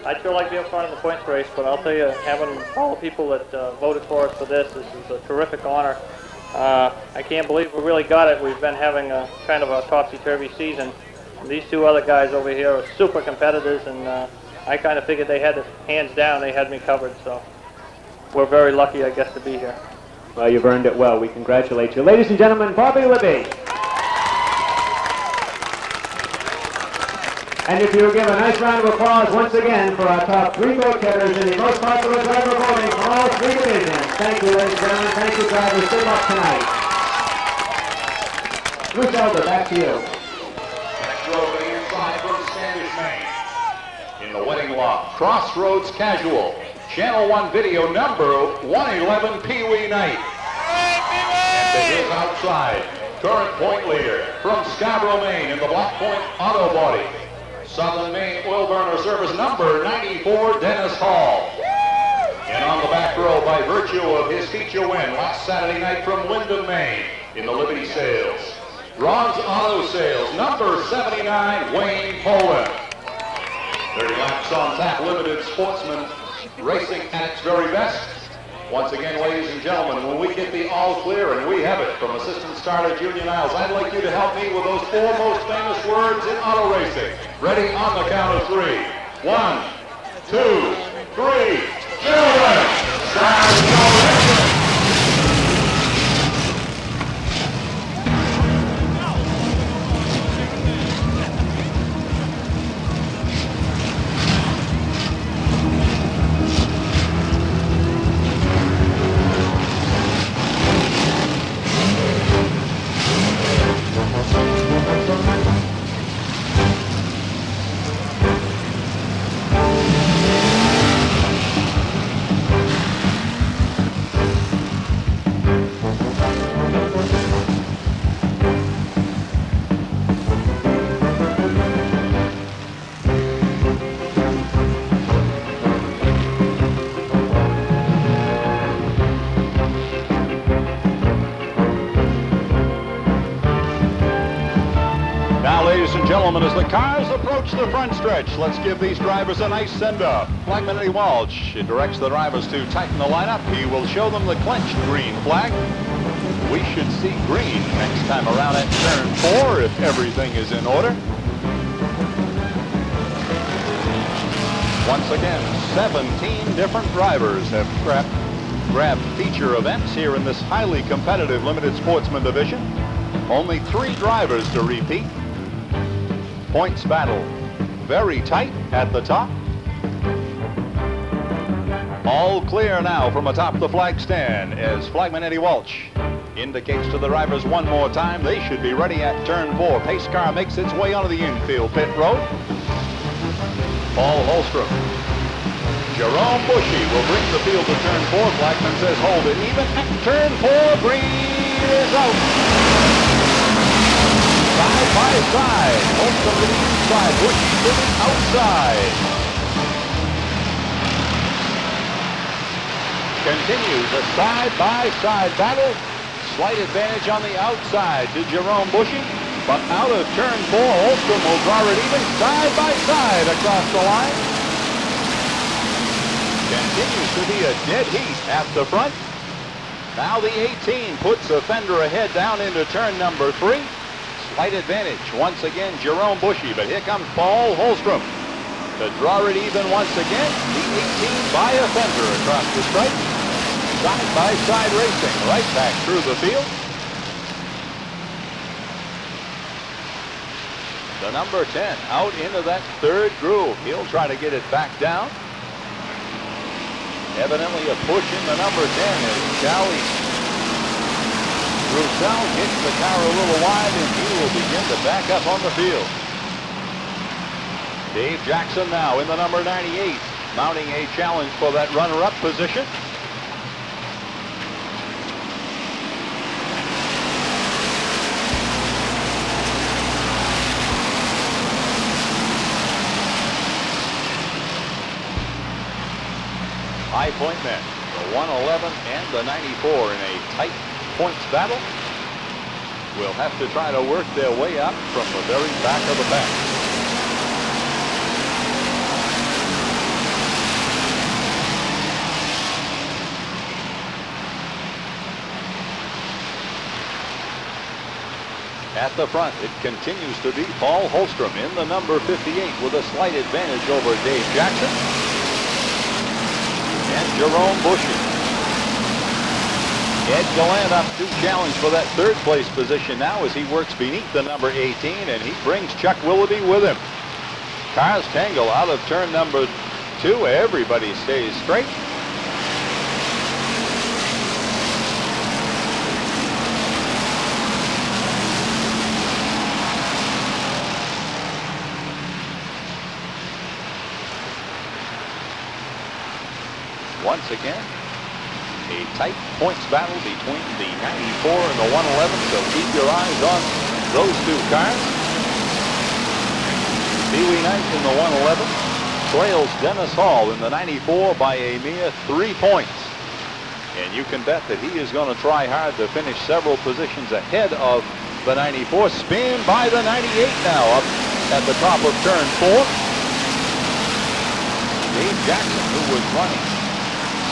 I'd sure like to be up front in the points race, but I'll tell you, having all the people that voted for us for this is a terrific honor. I can't believe we really got it. We've been having a kind of a topsy-turvy season. These two other guys over here are super competitors, and I kind of figured they had it hands down. They had me covered, so we're very lucky, I guess, to be here. Well, you've earned it well. We congratulate you. Ladies and gentlemen, Bobby Libby. And if you'll give a nice round of applause once again for our top three vote getters in the most popular driver voting from all three divisions. Thank you, ladies and gentlemen. Thank you, drivers. Good luck tonight. Bruce Elder, back to you. Next row to the inside from Standish, Maine. In the wedding lot, Crossroads Casual. Channel One video number 111, Pee Wee Knight. And to his outside, current point leader from Scarborough, Maine in the Black Point Auto Body. Southern Maine Oil Burner Service number 94, Dennis Hall. And on the back row, by virtue of his feature win last Saturday night from Wyndham, Maine, in the Liberty Sales, Ron's Auto Sales, number 79, Wayne Poland. 30 laps on tap, limited sportsman racing at its very best. Once again, ladies and gentlemen, when we get the all clear, and we have it from assistant starter Junior Niles, I'd like you to help me with those four most famous words in auto racing. Ready on the count of three. 1, 2, 3. Children! Start your engine! Gentlemen, as the cars approach the front stretch, let's give these drivers a nice send-off. Flagman Eddie Walsh directs the drivers to tighten the lineup. He will show them the clenched green flag. We should see green next time around at turn 4 if everything is in order. Once again, 17 different drivers have grabbed feature events here in this highly competitive limited sportsman division. Only 3 drivers to repeat. Points battle very tight at the top. All clear now from atop the flag stand as flagman Eddie Walsh indicates to the drivers one more time they should be ready at turn 4. Pace car makes its way onto the infield pit road. Paul Holstrom. Jerome Bushy will bring the field to turn 4. Flagman says hold it even at turn 4. Green is out. Side by side. Holstrom to the inside. Bushy to the outside. Continues a side-by-side battle. Slight advantage on the outside to Jerome Bushy, but out of turn 4, Holstrom will draw it even side-by-side across the line. Continues to be a dead heat at the front. Now the 18 puts a fender ahead down into turn number 3. Slight advantage once again Jerome Bushy, but here comes Paul Holstrom to draw it even once again. The 18 by a fender across the stripe. Side-by-side racing right back through the field. The number 10 out into that third groove. He'll try to get it back down. Evidently a push in the number 10 as Charlie Roussel hits the car a little wide and he will begin to back up on the field. Dave Jackson now in the number 98, mounting a challenge for that runner-up position. High Point men, the 111 and the 94 in a tight points battle, will have to try to work their way up from the very back of the pack. At the front, it continues to be Paul Holstrom in the number 58 with a slight advantage over Dave Jackson. And Jerome Bushy. Ed Gallant up to challenge for that third place position now as he works beneath the number 18 and he brings Chuck Willoughby with him. Cars tangle out of turn number 2. Everybody stays straight. Once again, a tight points battle between the 94 and the 111, so keep your eyes on those two cars. Pee Wee Knight in the 111 trails Dennis Hall in the 94 by a mere 3 points. And you can bet that he is going to try hard to finish several positions ahead of the 94. Spin by the 98 now up at the top of turn 4. Dave Jackson, who was running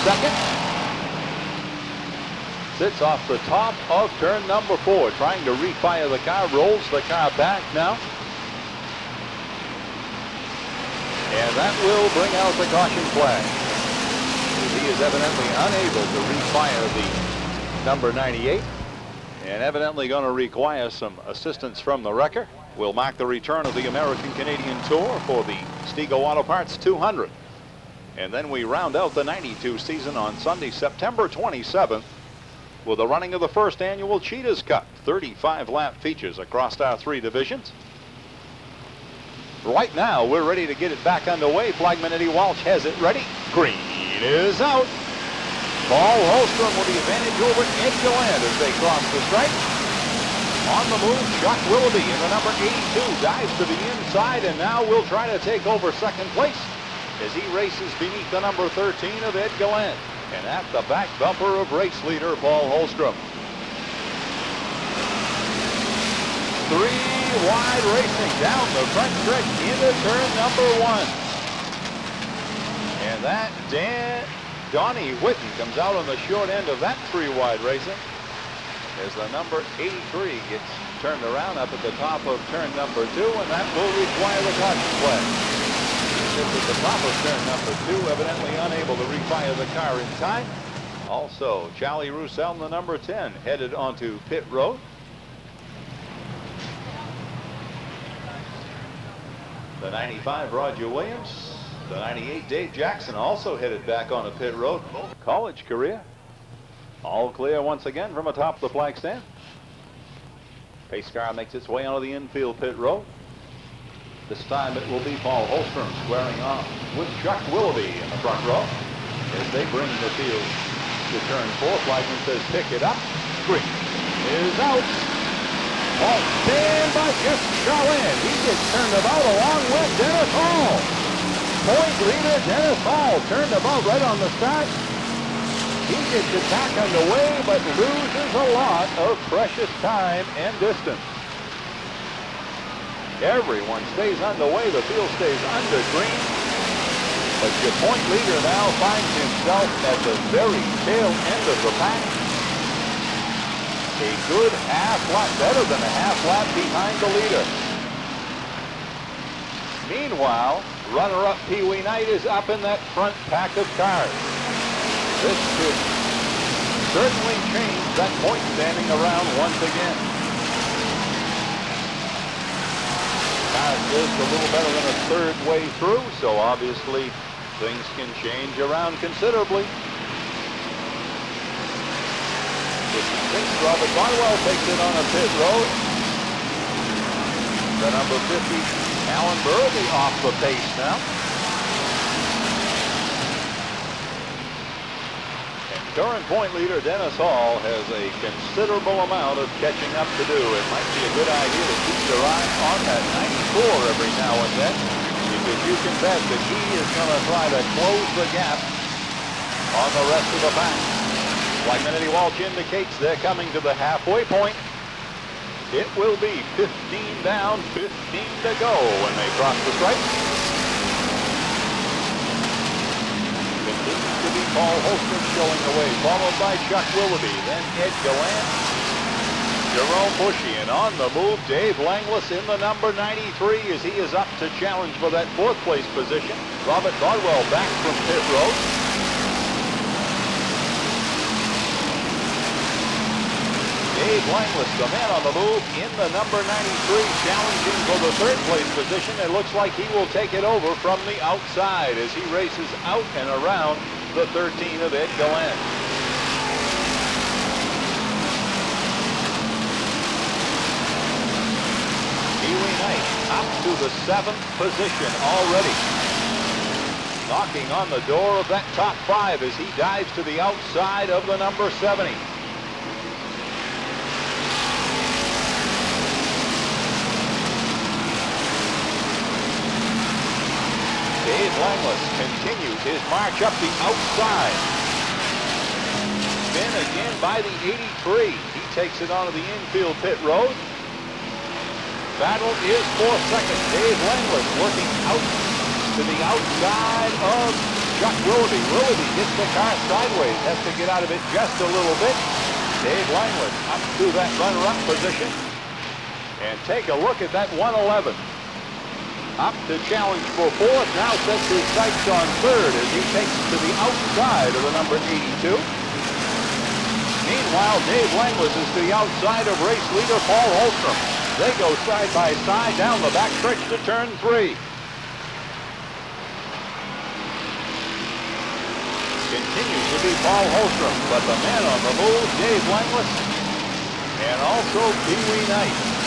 second, sits off the top of turn number 4, trying to refire the car, rolls the car back now. And that will bring out the caution flag. He is evidently unable to refire the number 98 and evidently going to require some assistance from the wrecker. Will mark the return of the American-Canadian Tour for the Stego Auto Parts 200. And then we round out the 92 season on Sunday, September 27th, with the running of the first annual Cheetahs Cup. 35-lap features across our 3 divisions. Right now, we're ready to get it back underway. Flagman Eddie Walsh has it ready. Green is out. Paul Holstrom with the advantage over Ed Gallant as they cross the stripe. On the move, Chuck Willoughby in the number 82 dives to the inside and now will try to take over second place as he races beneath the number 13 of Ed Gallant. And at the back bumper of race leader Paul Holstrom. 3 wide racing down the front stretch into turn number 1. And that Donnie Whitten comes out on the short end of that 3 wide racing as the number 83 gets turned around up at the top of turn number 2, and that will require the caution flag. At the top of turn number 2, evidently unable to refire the car in time. Also, Charlie Roussel, the number 10, headed onto pit road. The 95, Roger Williams, The 98 Dave Jackson also headed back on a pit road. College career. All clear once again from atop the flag stand. Pace car makes its way onto the infield pit road. This time it will be Paul Holstrom squaring off with Chuck Willoughby in the front row as they bring the field to turn 4. Flagman says pick it up. Green is out. Paul stand by just Channell. He gets turned about along with Dennis Hall. Point leader Dennis Hall turned about right on the start. He gets it back underway, but loses a lot of precious time and distance. Everyone stays underway. The field stays under green. But your point leader now finds himself at the very tail end of the pack. A good half lap, better than a half lap behind the leader. Meanwhile, runner-up Pee Wee Knight is up in that front pack of cars. This could certainly change that point standing around once again. Car's just a little better than a third way through, so obviously things can change around considerably. 56, Robert Barnwell takes it on a pit road. The number 50, Alan Burley off the pace now. And current point leader Dennis Hall has a considerable amount of catching up to do. It might be a good idea to keep your eye on that 94 every now and then, because you can bet that he is going to try to close the gap on the rest of the pack. Flagman Eddie Walsh indicates they're coming to the halfway point. It will be 15 down, 15 to go when they cross the stripe. Continues to be Paul Holstrom showing the way, followed by Chuck Willoughby, then Ed Gallant, Jerome Bushy, and on the move, Dave Langlis in the number 93 as he is up to challenge for that 4th place position. Robert Bardwell back from pit road. Dave Langlis, the man on the move, in the number 93, challenging for the 3rd place position. It looks like he will take it over from the outside as he races out and around the 13 of Ed Gallant. Pee Wee Knight up to the 7th position already. Knocking on the door of that top 5 as he dives to the outside of the number 70. Dave Langlis continues his march up the outside. Spin again by the 83. He takes it onto the infield pit road. Battle is for second. Dave Langlis working out to the outside of Chuck Willoughby. Willoughby gets the car sideways, has to get out of it just a little bit. Dave Langlis up to that runner-up position. And take a look at that 111. Up to challenge for 4th, now sets his sights on 3rd as he takes to the outside of the number 82. Meanwhile, Dave Langlis is to the outside of race leader Paul Holstrom. They go side by side down the backstretch to turn 3. Continues to be Paul Holstrom, but the man on the move, Dave Langlis, and also Pee Wee Knight.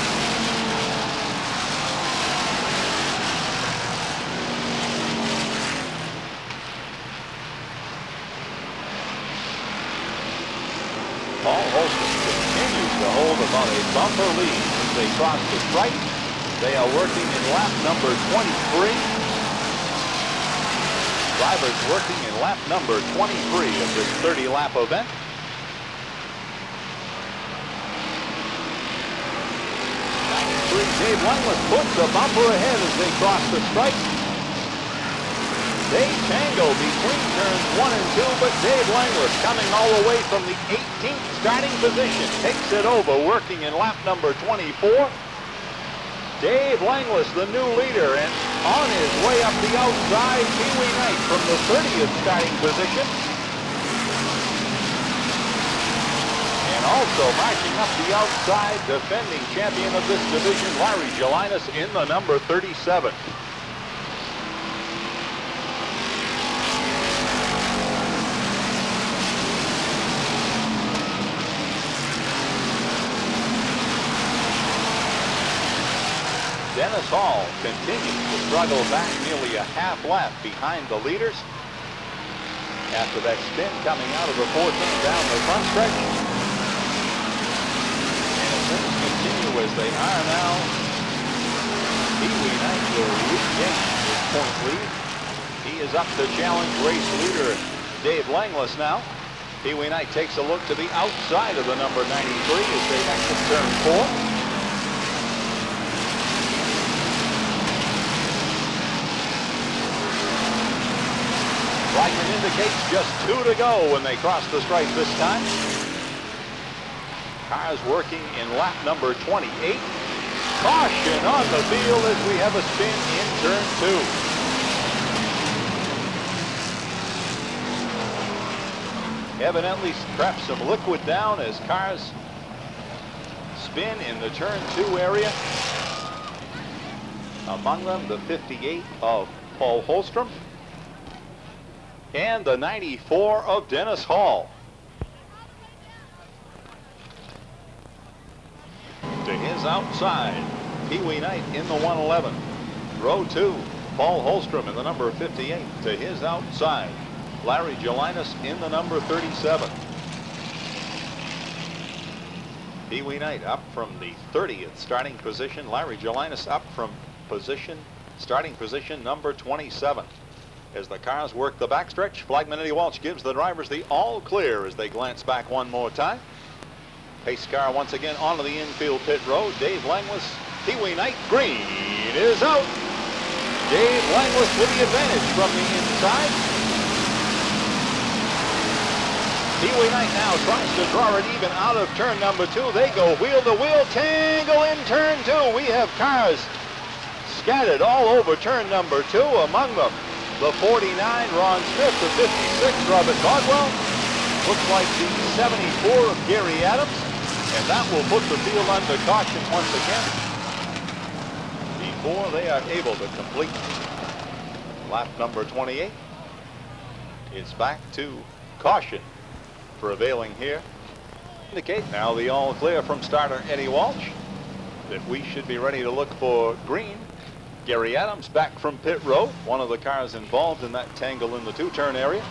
Paul Holstrom continues to hold about a bumper lead as they cross the stripe. They are working in lap number 23. Drivers working in lap number 23 of this 30-lap event. Dave Langlis puts the bumper ahead as they cross the stripe. They tango between turns 1 and 2, but Dave Langlis coming all the way from the 18th starting position takes it over, working in lap number 24. Dave Langlis, the new leader, and on his way up the outside, Pee Wee Knight from the 30th starting position. And also marching up the outside, defending champion of this division, Larry Gelinas, in the number 37. Dennis Hall continues to struggle back nearly a half lap behind the leaders after that spin coming out of the fourth inning down the front stretch. And if things continue as they are now, Pee-wee Knight will regain his point lead. He is up to challenge race leader Dave Langless now. Pee-wee Knight takes a look to the outside of the number 93 as they exit turn 4. Flagman indicates just 2 to go when they cross the stripe this time. Cars working in lap number 28. Caution on the field as we have a spin in turn 2. Evidently trapped some liquid down as cars spin in the turn 2 area. Among them the 58 of Paul Holstrom and the 94 of Dennis Hall. To his outside, Pee-wee Knight in the 111. Row 2, Paul Holstrom in the number 58. To his outside, Larry Gelinas in the number 37. Pee-wee Knight up from the 30th starting position. Larry Gelinas up from starting position number 27. As the cars work the backstretch, Flagman Eddie Walsh gives the drivers the all clear as they glance back one more time. Pace car once again onto the infield pit road. Dave Langless, Pee-wee Knight, green is out. Dave Langless with the advantage from the inside. Pee-wee Knight now tries to draw it even out of turn number 2. They go wheel to wheel, tangle in turn 2. We have cars scattered all over turn number 2, among them the 49, Ron Smith, the 56, Robert Caldwell. Looks like the 74 of Gary Adams, and that will put the field under caution once again before they are able to complete lap number 28. It's back to caution prevailing here. Indicate now the all clear from starter Eddie Walsh that we should be ready to look for green. Gary Adams back from pit road, one of the cars involved in that tangle in the 2-turn area.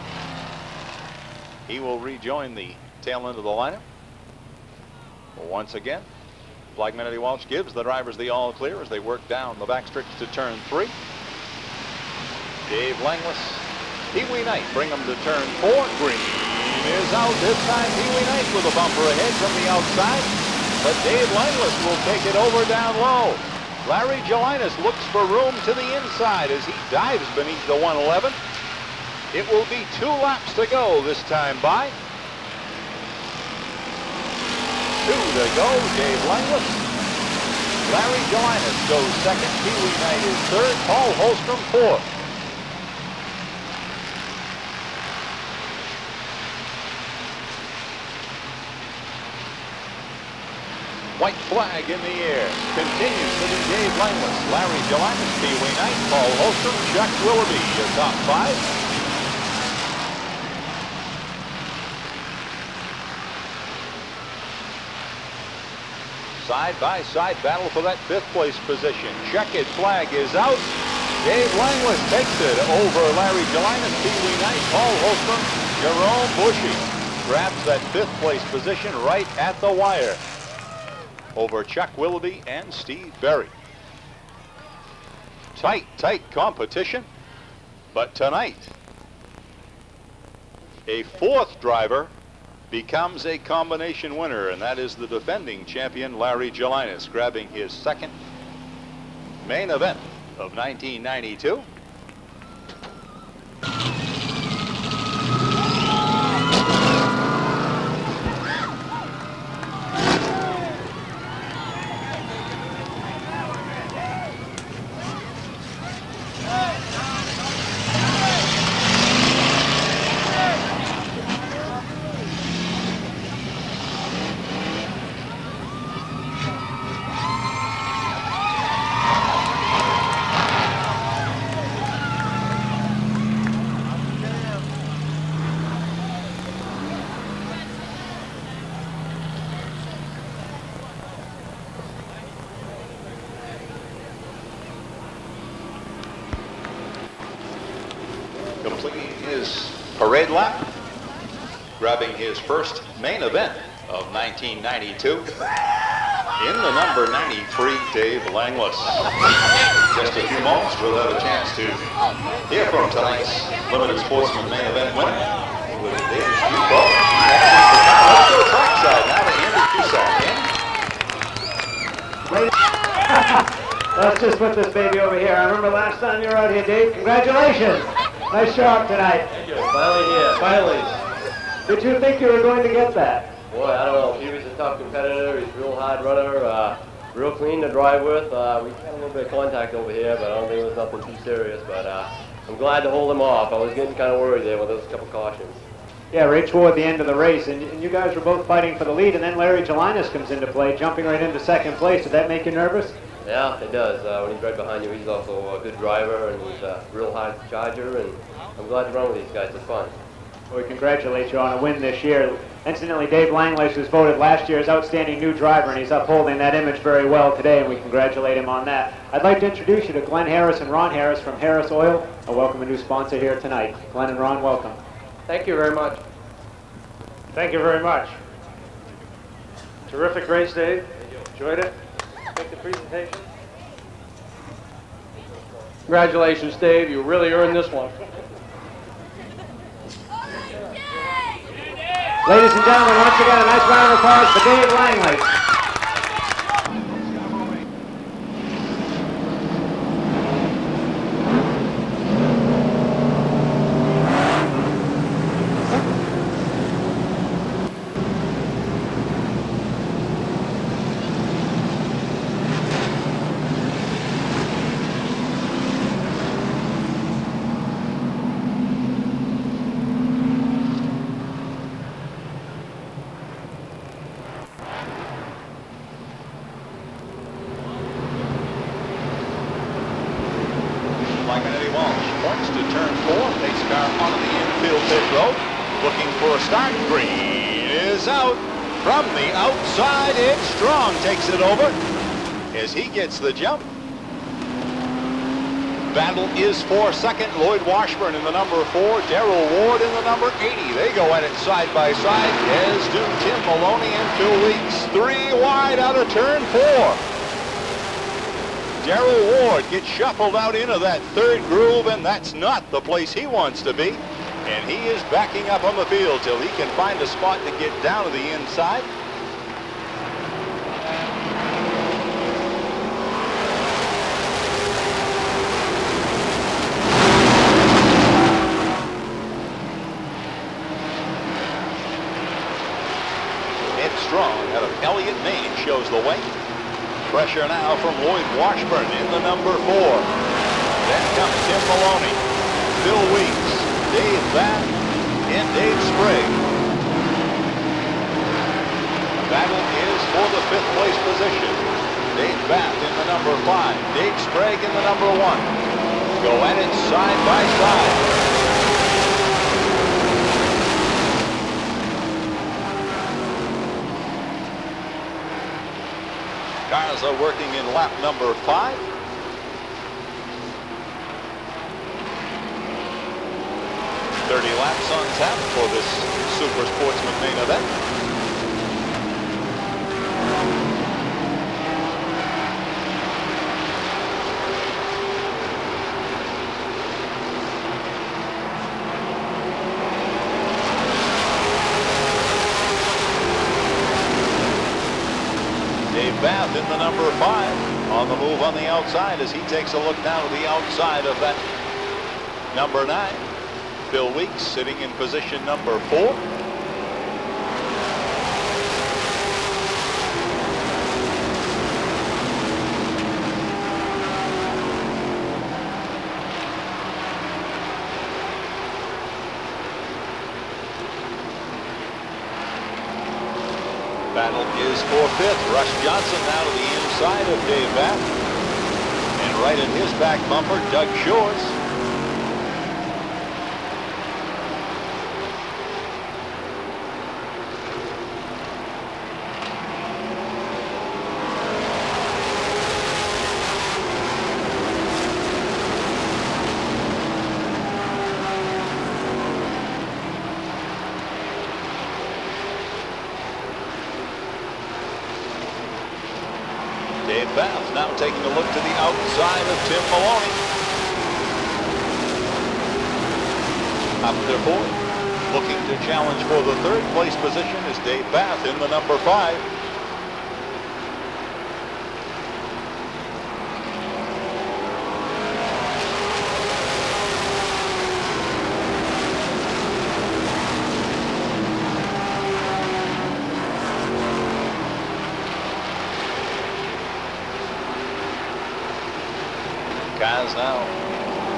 He will rejoin the tail end of the lineup. Once again, Flagman Eddie Walsh gives the drivers the all clear as they work down the backstretch to turn 3. Dave Langless, Pee-wee Knight bring them to turn 4. Green is out this time. Pee-wee Knight with a bumper ahead from the outside, but Dave Langless will take it over down low. Larry Gelinas looks for room to the inside as he dives beneath the 111. It will be 2 laps to go this time by. 2 to go, Dave Langless. Larry Gelinas goes second. Pee-wee Knight is third. Paul Holstrom fourth. White flag in the air. Continues to be Dave Langless, Larry Gelinas, Pee-wee Knight, Paul Holstrom, Chuck Willoughby, your top 5. Side-by-side battle for that 5th place position. Checkered flag is out. Dave Langless takes it over Larry Gelinas, Pee-wee Knight, Paul Holstrom, Jerome Bushy grabs that 5th place position right at the wire over Chuck Willoughby and Steve Berry. Tight competition, but tonight a 4th driver becomes a combination winner, and that is the defending champion Larry Gelinas, grabbing his 2nd main event of 1992. completing his parade lap, grabbing his first main event of 1992 in the number 93 Dave Langlis. Just a few moments, we'll have a chance to hear from tonight's Limited Sportsman main event winner with Dave's Depot. Let's go trackside now to Andy Cusack. Let's just put this baby over here. I remember last time you were out here, Dave. Congratulations. Nice job tonight. Thank you. Finally here. Finally. Did you think you were going to get that? Boy, I don't know. He was a tough competitor. He's a real hard runner. Real clean to drive with. We had a little bit of contact over here, but I don't think it was nothing too serious. But I'm glad to hold him off. I was getting kind of worried there with those couple cautions. Yeah, right toward the end of the race, and you guys were both fighting for the lead, and then Larry Gelinas comes into play, jumping right into second place. Did that make you nervous? Yeah, it does. When he's right behind you, he's also a good driver, and he's a real hard charger, and I'm glad to run with these guys. It's fun. Well, we congratulate you on a win this year. Incidentally, Dave Langlis was voted last year's outstanding new driver, and he's upholding that image very well today, and we congratulate him on that. I'd like to introduce you to Glenn Harris and Ron Harris from Harris Oil. I welcome a new sponsor here tonight. Glenn and Ron, welcome. Thank you very much. Thank you very much. Terrific race, Dave. Enjoyed it. Make the presentation. Congratulations, Dave. You really earned this one. Ladies and gentlemen, once again, a nice round of applause for Dave Langlis. Points to turn 4. Pace car onto the infield pit road. Looking for a start. Green is out. From the outside, Ed Strong takes it over as he gets the jump. Battle is for second. Lloyd Washburn in the number 4. Darrell Ward in the number 80. They go at it side by side, as do Tim Maloney and Phil Weeks. 3 wide out of turn 4. Darrell Ward gets shuffled out into that third groove, and that's not the place he wants to be. And he is backing up on the field till he can find a spot to get down to the inside. Ed Strong out of Elliott, Maine shows the way. Pressure now from Lloyd Washburn in the number 4. Then comes Tim Maloney, Bill Weeks, Dave Bath, and Dave Sprague. The battle is for the 5th place position. Dave Bath in the number 5, Dave Sprague in the number 1. Go at it side by side. Cars are working in lap number 5. .30 laps on tap for this Super Sportsman main event. Dave Bath in the number 5 on the move on the outside as he takes a look down to the outside of that number 9. Bill Weeks sitting in position number 4. Battle is for 5th. Russ Johnson now to the inside of Dave Bath. And right in his back bumper, Doug Shores. now taking a look to the outside of Tim Maloney. Up there fourth. Looking to challenge for the third place position is Dave Bath in the number 5. Kaz now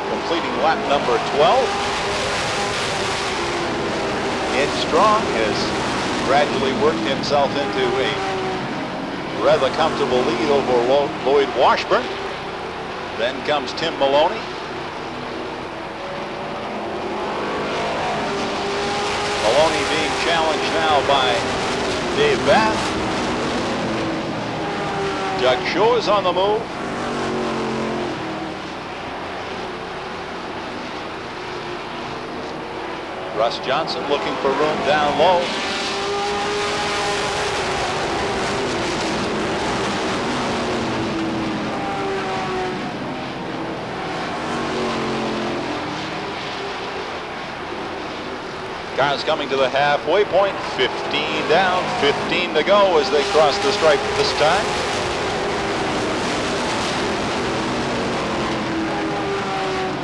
completing lap number 12. Ed Strong has gradually worked himself into a rather comfortable lead over Lloyd Washburn. Then comes Tim Maloney. Maloney being challenged now by Dave Bath. Doug Shaw is on the move. Russ Johnson looking for room down low. Cars coming to the halfway point. 15 down, 15 to go as they cross the stripe this time.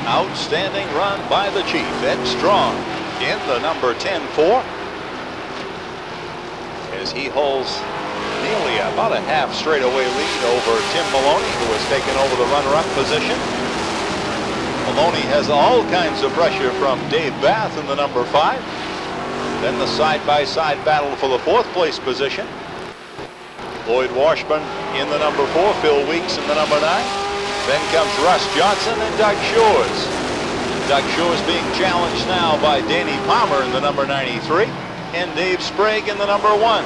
Outstanding run by the Chief, Ed Strong, in the number 10 Ford, as he holds nearly about a half straightaway lead over Tim Maloney, who has taken over the runner-up position. Maloney has all kinds of pressure from Dave Bath in the number 5. Then the side-by-side battle for the 4th place position. Lloyd Washburn in the number 4, Phil Weeks in the number 9. Then comes Russ Johnson and Doug Shores. Doug Shores being challenged now by Danny Palmer in the number 93 and Dave Sprague in the number 1.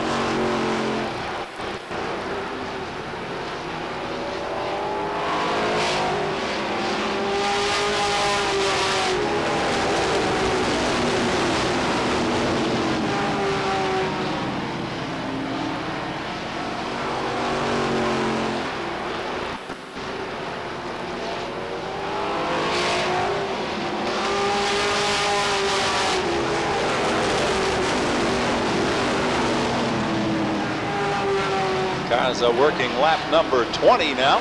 Cars are working lap number 20 now.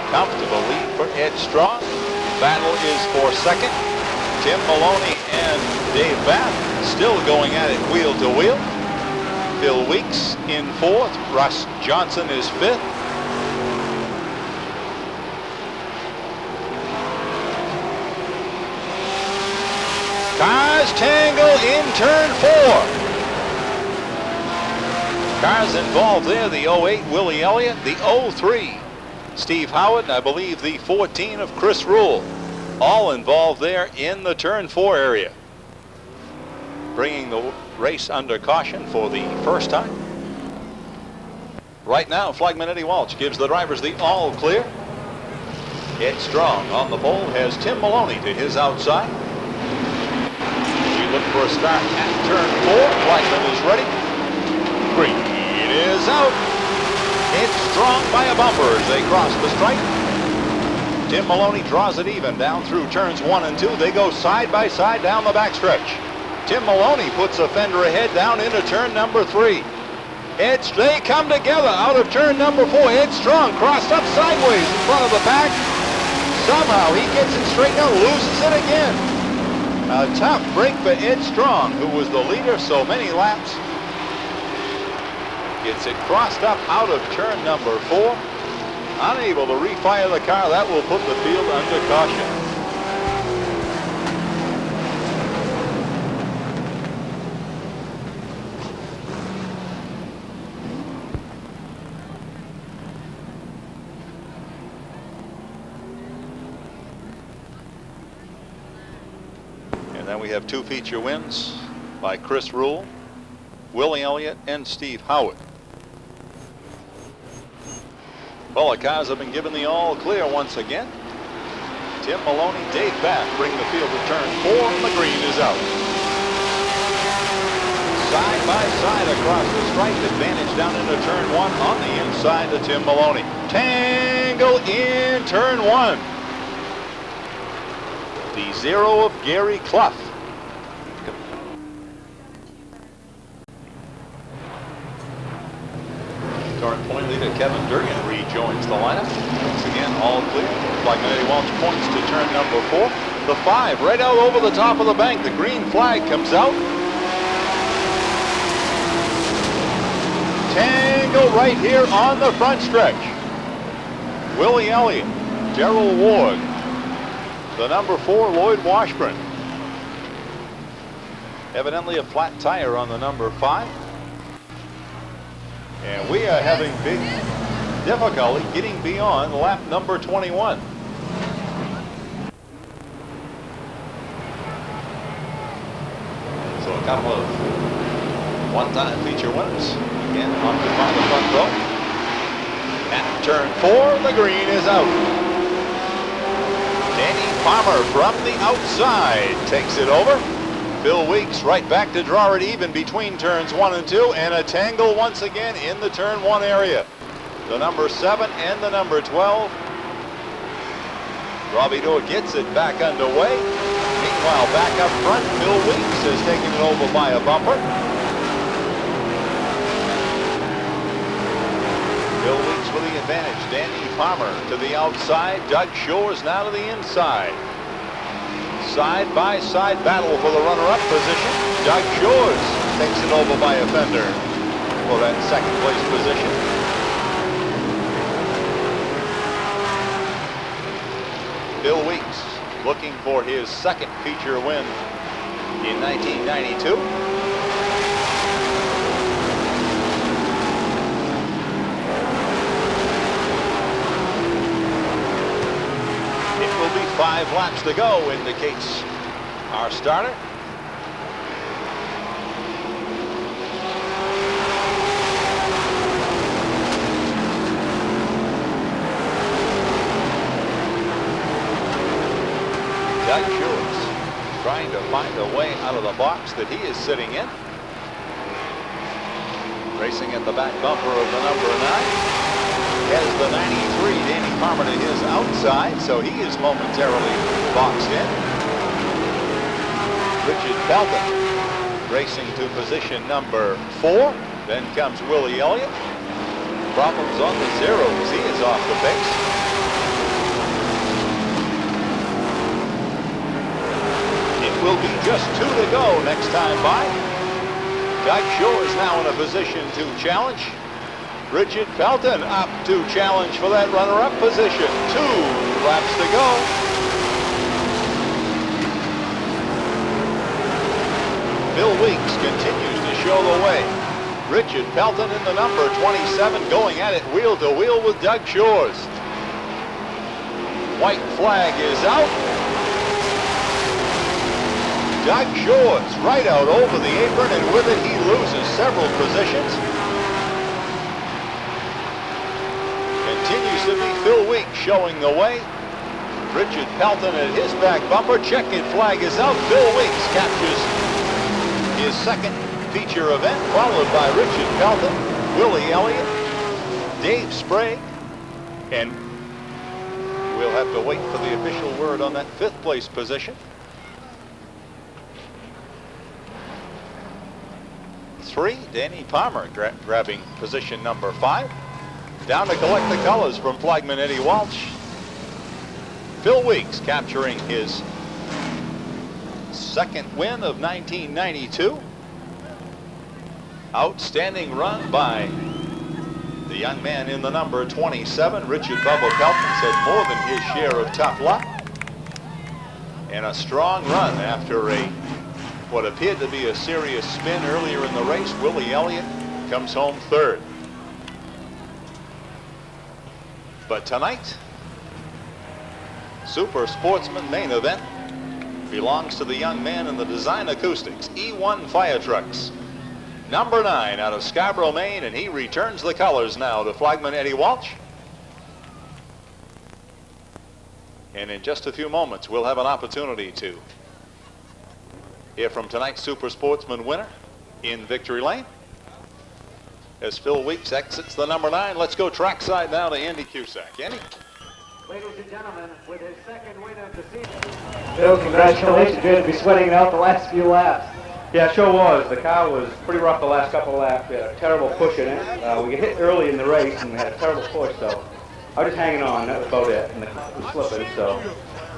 Comfortable lead for Ed Strong. Battle is for second. Tim Maloney and Dave Bath still going at it wheel to wheel. Phil Weeks in 4th. Russ Johnson is 5th. Cars tangle in turn 4. Cars involved there, the 08 Willie Elliott, the 03 Steve Howard, and I believe the 14 of Chris Rule, all involved there in the turn 4 area. Bringing the race under caution for the first time. Right now, Flagman Eddie Walsh gives the drivers the all clear. Ed Strong on the pole has Tim Maloney to his outside. Look for a start at turn 4. Blackman is ready. Green is out. It's Strong by a bumper as they cross the stripe. Tim Maloney draws it even down through turns 1 and 2. They go side by side down the backstretch. Tim Maloney puts a fender ahead down into turn number 3. They come together out of turn number 4. Ed Strong crossed up sideways in front of the pack. Somehow he gets it straightened out, loses it again. A tough break for Ed Strong, who was the leader so many laps. Gets it crossed up out of turn number 4. Unable to refire the car. That will put the field under caution. And then we have 2 feature wins by Chris Rule, Willie Elliott, and Steve Howard. Well, the cars have been given the all clear once again. Tim Maloney, Dave Bath bring the field to turn 4, and the green is out. side by side across the stripe. Advantage down into turn 1 on the inside to Tim Maloney. Tangle in turn 1. The 0 of Gary Clough. Current point leader Kevin Durgan rejoins the lineup. Once again, all clear. Flagman Eddie Walsh points to turn number 4. The 5 right out over the top of the bank. The green flag comes out. Tangle right here on the front stretch. Willie Elliott, Darrell Ward, the number 4 Lloyd Washburn. Evidently a flat tire on the number 5. And we are having big difficulty getting beyond lap number 21. So a couple of one-time feature winners. Again, occupy the front row. At turn 4, the green is out. Danny Palmer from the outside takes it over. Bill Weeks right back to draw it even between turns 1 and 2, and a tangle once again in the turn 1 area. The number 7 and the number 12. Robbie Doe gets it back underway. Meanwhile, back up front, Bill Weeks has taken it over by a bumper. Bill Weeks with the advantage. Danny Palmer to the outside. Doug Shores now to the inside. Side-by-side battle for the runner-up position. Doug Shores takes it over by a fender for that second place position. Bill Weeks looking for his second feature win in 1992. It will be 5 laps to go, indicates our starter. Doug Shores trying to find a way out of the box that he is sitting in. Racing at the back bumper of the number 9. Has the 93 Danny Palmer to his outside, so he is momentarily boxed in. Richard Pelton racing to position number 4. Then comes Willie Elliott. Problems on the zeros. He is off the pace. It will be just 2 to go next time by. Doug Shores now in a position to challenge. Richard Pelton up to challenge for that runner-up position. 2 laps to go. Bill Weeks continues to show the way. Richard Pelton in the number 27 going at it wheel to wheel with Doug Shores. White flag is out. Doug Shores right out over the apron, and with it he loses several positions. Continues to be Phil Weeks showing the way. Richard Pelton at his back bumper. Checkered flag is out. Phil Weeks captures his second feature event, followed by Richard Pelton, Willie Elliott, Dave Sprague, and we'll have to wait for the official word on that 5th place position. 3, Danny Palmer grabbing position number 5. Down to collect the colors from flagman Eddie Walsh. Phil Weeks capturing his second win of 1992. Outstanding run by the young man in the number 27. Richard Bubba Pelton's had more than his share of tough luck. And a strong run after what appeared to be a serious spin earlier in the race. Willie Elliott comes home 3rd. But tonight, Super Sportsman main event belongs to the young man in the Design Acoustics E1 fire trucks. Number 9 out of Scarborough, Maine, and he returns the colors now to flagman Eddie Walsh. And in just a few moments, we'll have an opportunity to hear from tonight's Super Sportsman winner in victory lane. As Phil Weeks exits the number 9, let's go trackside now to Andy Cusack. Andy? Ladies and gentlemen, with his second win of the season. Bill, congratulations. You had to be sweating it out the last few laps. Yeah, it sure was. The car was pretty rough the last couple of laps. We had a terrible push in it. We got hit early in the race, and we had a terrible push, so I was just hanging on. That was about it, and the car was slipping, so.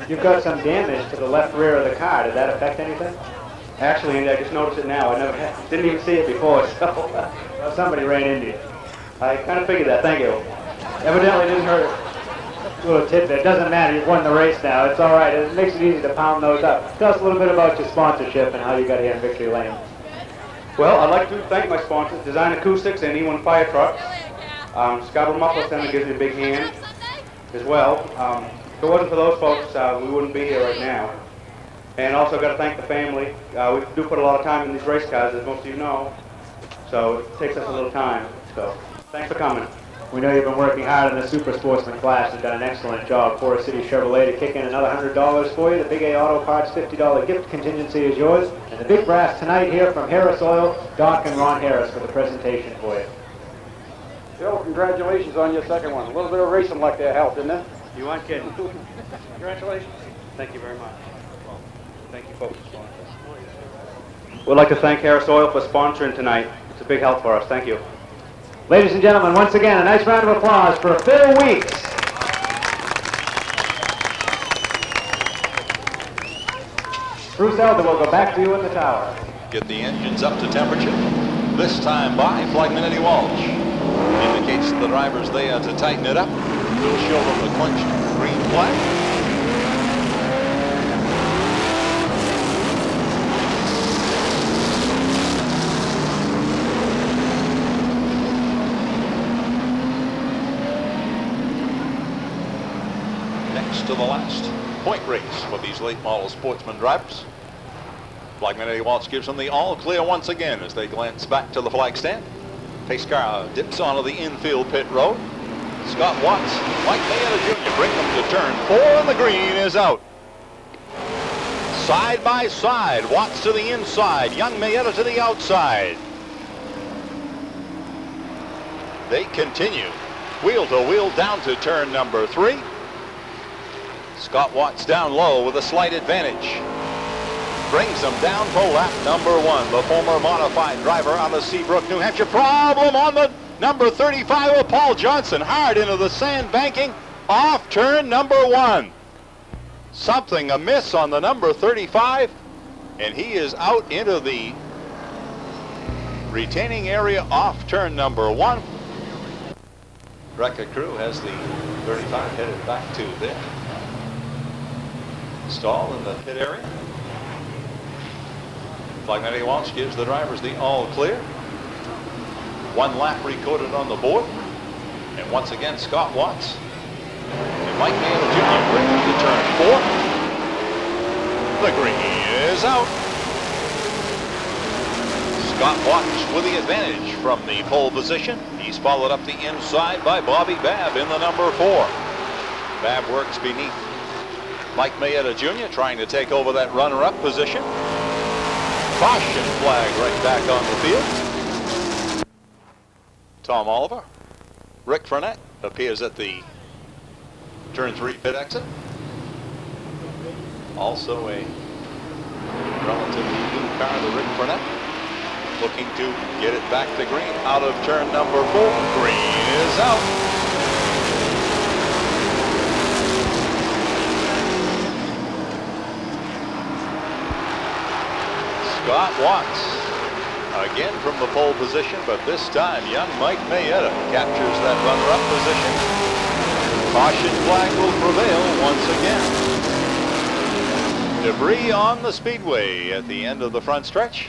You've got some damage to the left rear of the car. Did that affect anything? Actually, Andy, I just noticed it now. I never didn't even see it before, so. Well, somebody ran into you. I kind of figured that. Thank you. Evidently didn't hurt. Little tidbit. It doesn't matter. You've won the race now. It's all right. It makes it easy to pound those up. Tell us a little bit about your sponsorship and how you got here in victory lane. Well, I'd like to thank my sponsors, Designer Cusack and E1 Fire Trucks. Scarborough Muffler Center gives me a big hand as well. If it wasn't for those folks, we wouldn't be here right now. And also got to thank the family. We do put a lot of time in these race cars, as most of you know. So it takes us a little time. So thanks for coming. We know you've been working hard in the Super Sportsman class and done an excellent job. Forest City Chevrolet to kick in another $100 for you. The Big A Auto Parts $50 gift contingency is yours. And the big brass tonight here from Harris Oil, Doc and Ron Harris for the presentation for you. Bill, congratulations on your second one. A little bit of racing like that helped, didn't it? You aren't kidding. Congratulations. Thank you very much. Thank you, folks. We'd like to thank Harris Oil for sponsoring tonight. It's a big help for us. Thank you. Ladies and gentlemen, once again, a nice round of applause for Phil Weeks. Bruce Elder will go back to you in the tower. Get the engines up to temperature. This time by Flagman Eddie Walsh. Indicates to the drivers they are to tighten it up. We'll show them the quenched green flag. To the last point race for these late model Sportsman drivers. Flagman Eddie Walsh gives them the all clear once again as they glance back to the flag stand. Pace car dips onto the infield pit road. Scott Watts, Mike Mayetta Jr. bring them to turn 4 and the green is out. Side by side, Watts to the inside, young Mayetta to the outside. They continue wheel to wheel down to turn number 3. Scott Watts down low with a slight advantage. Brings them down for lap number 1. The former modified driver out of Seabrook, New Hampshire. Problem on the number 35 of Paul Johnson. Hard into the sand banking off turn number 1. Something amiss on the number 35. And he is out into the retaining area off turn number 1. Recca crew has the 35 headed back to there. Stall in the pit area. Flagman Eddie Walsh gives the drivers the all clear. 1 lap recorded on the board. And once again, Scott Watts and Mike Mayetta Jr. bring them to turn 4. The green is out. Scott Watts with the advantage from the pole position. He's followed up the inside by Bobby Babb in the number 4. Babb works beneath Mike Mayetta Jr. trying to take over that runner-up position. Caution flag right back on the field. Tom Oliver. Rick Frenette appears at the turn 3 pit exit. Also a relatively new car, the Rick Frenette. Looking to get it back to green out of turn number 4. Green is out. Scott Watts, again from the pole position, but this time young Mike Mayetta captures that runner-up position. Caution flag will prevail once again. Debris on the speedway at the end of the front stretch.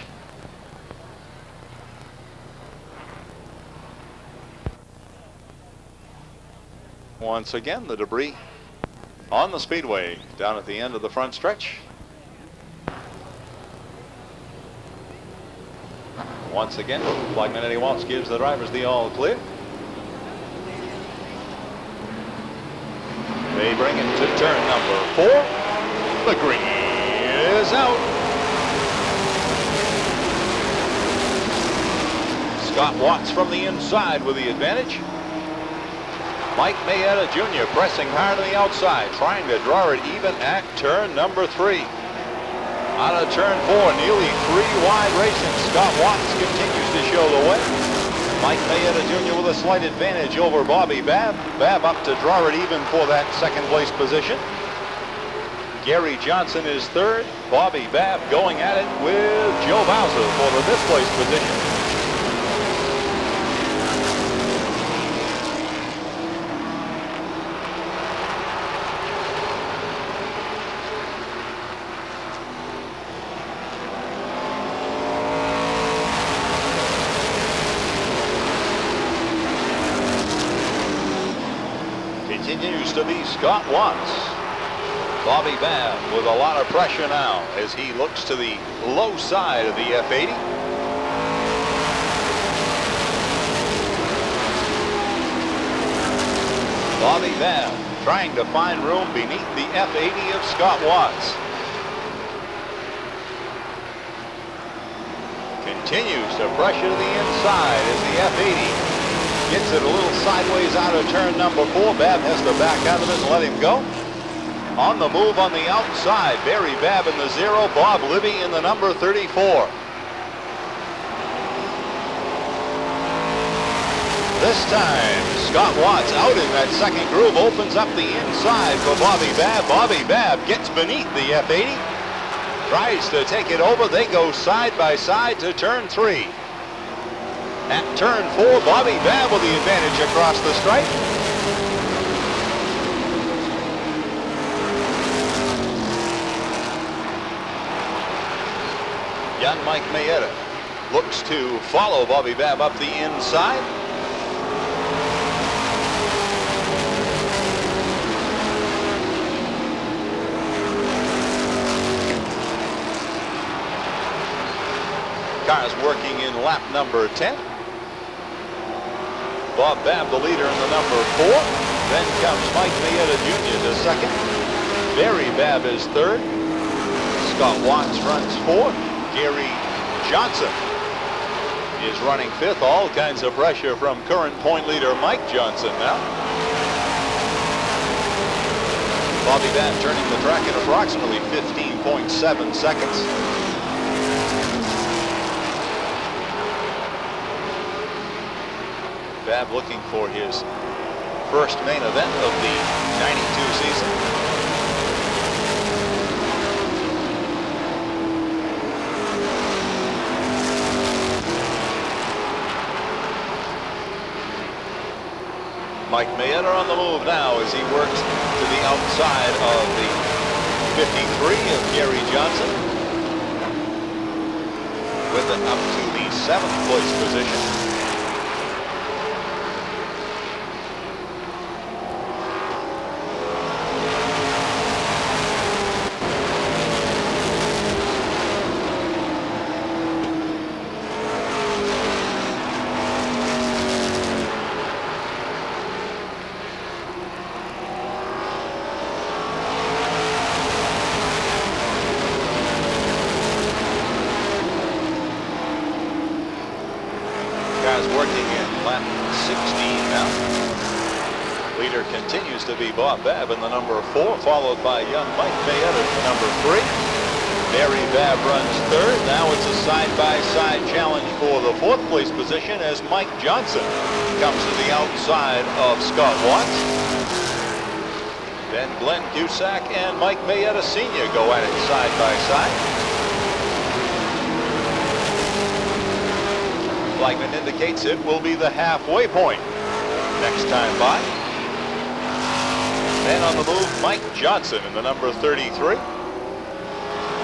Once again, the debris on the speedway down at the end of the front stretch. Once again, Flagman Eddie Walsh gives the drivers the all clear. They bring it to turn number 4. The green is out. Scott Watts from the inside with the advantage. Mike Mayetta Jr. pressing hard on the outside, trying to draw it even at turn number 3. Out of turn 4, nearly 3 wide racing. Scott Watts continues to show the way. Mike Mayetta Jr. with a slight advantage over Bobby Babb. Babb up to draw it even for that second place position. Gary Johnson is third. Bobby Babb going at it with Joe Bowser for the 5th place position. Continues to be Scott Watts. Bobby Babb with a lot of pressure now as he looks to the low side of the F80. Bobby Babb trying to find room beneath the F80 of Scott Watts. Continues to pressure the inside as the F80 gets it a little sideways out of turn number 4. Babb has to back out of it and let him go. On the move on the outside, Barry Babb in the 0, Bob Libby in the number 34. This time, Scott Watts out in that second groove, opens up the inside for Bobby Babb. Bobby Babb gets beneath the F80, tries to take it over. They go side by side to turn 3. At turn 4, Bobby Babb with the advantage across the stripe. Young Mike Mayetta looks to follow Bobby Babb up the inside. Cars working in lap number 10. Bob Babb, the leader in the number 4. Then comes Mike Mayetta Jr. to second. Barry Babb is third. Scott Watts runs 4th. Gary Johnson is running 5th. All kinds of pressure from current point leader Mike Johnson now. Bobby Babb turning the track at approximately 15.7 seconds. Babb looking for his first main event of the 92 season. Mike Mayetta on the move now as he works to the outside of the 53 of Gary Johnson, with it up to the 7th place position. Working in lap 16 now. Leader continues to be Bob Babb in the number 4, followed by young Mike Mayetta in the number 3. Barry Babb runs 3rd. Now it's a side-by-side challenge for the 4th place position as Mike Johnson comes to the outside of Scott Watts. Then Glenn Cusack and Mike Mayetta Sr. go at it side-by-side. Flagman indicates it will be the halfway point next time by. Then on the move, Mike Johnson in the number 33.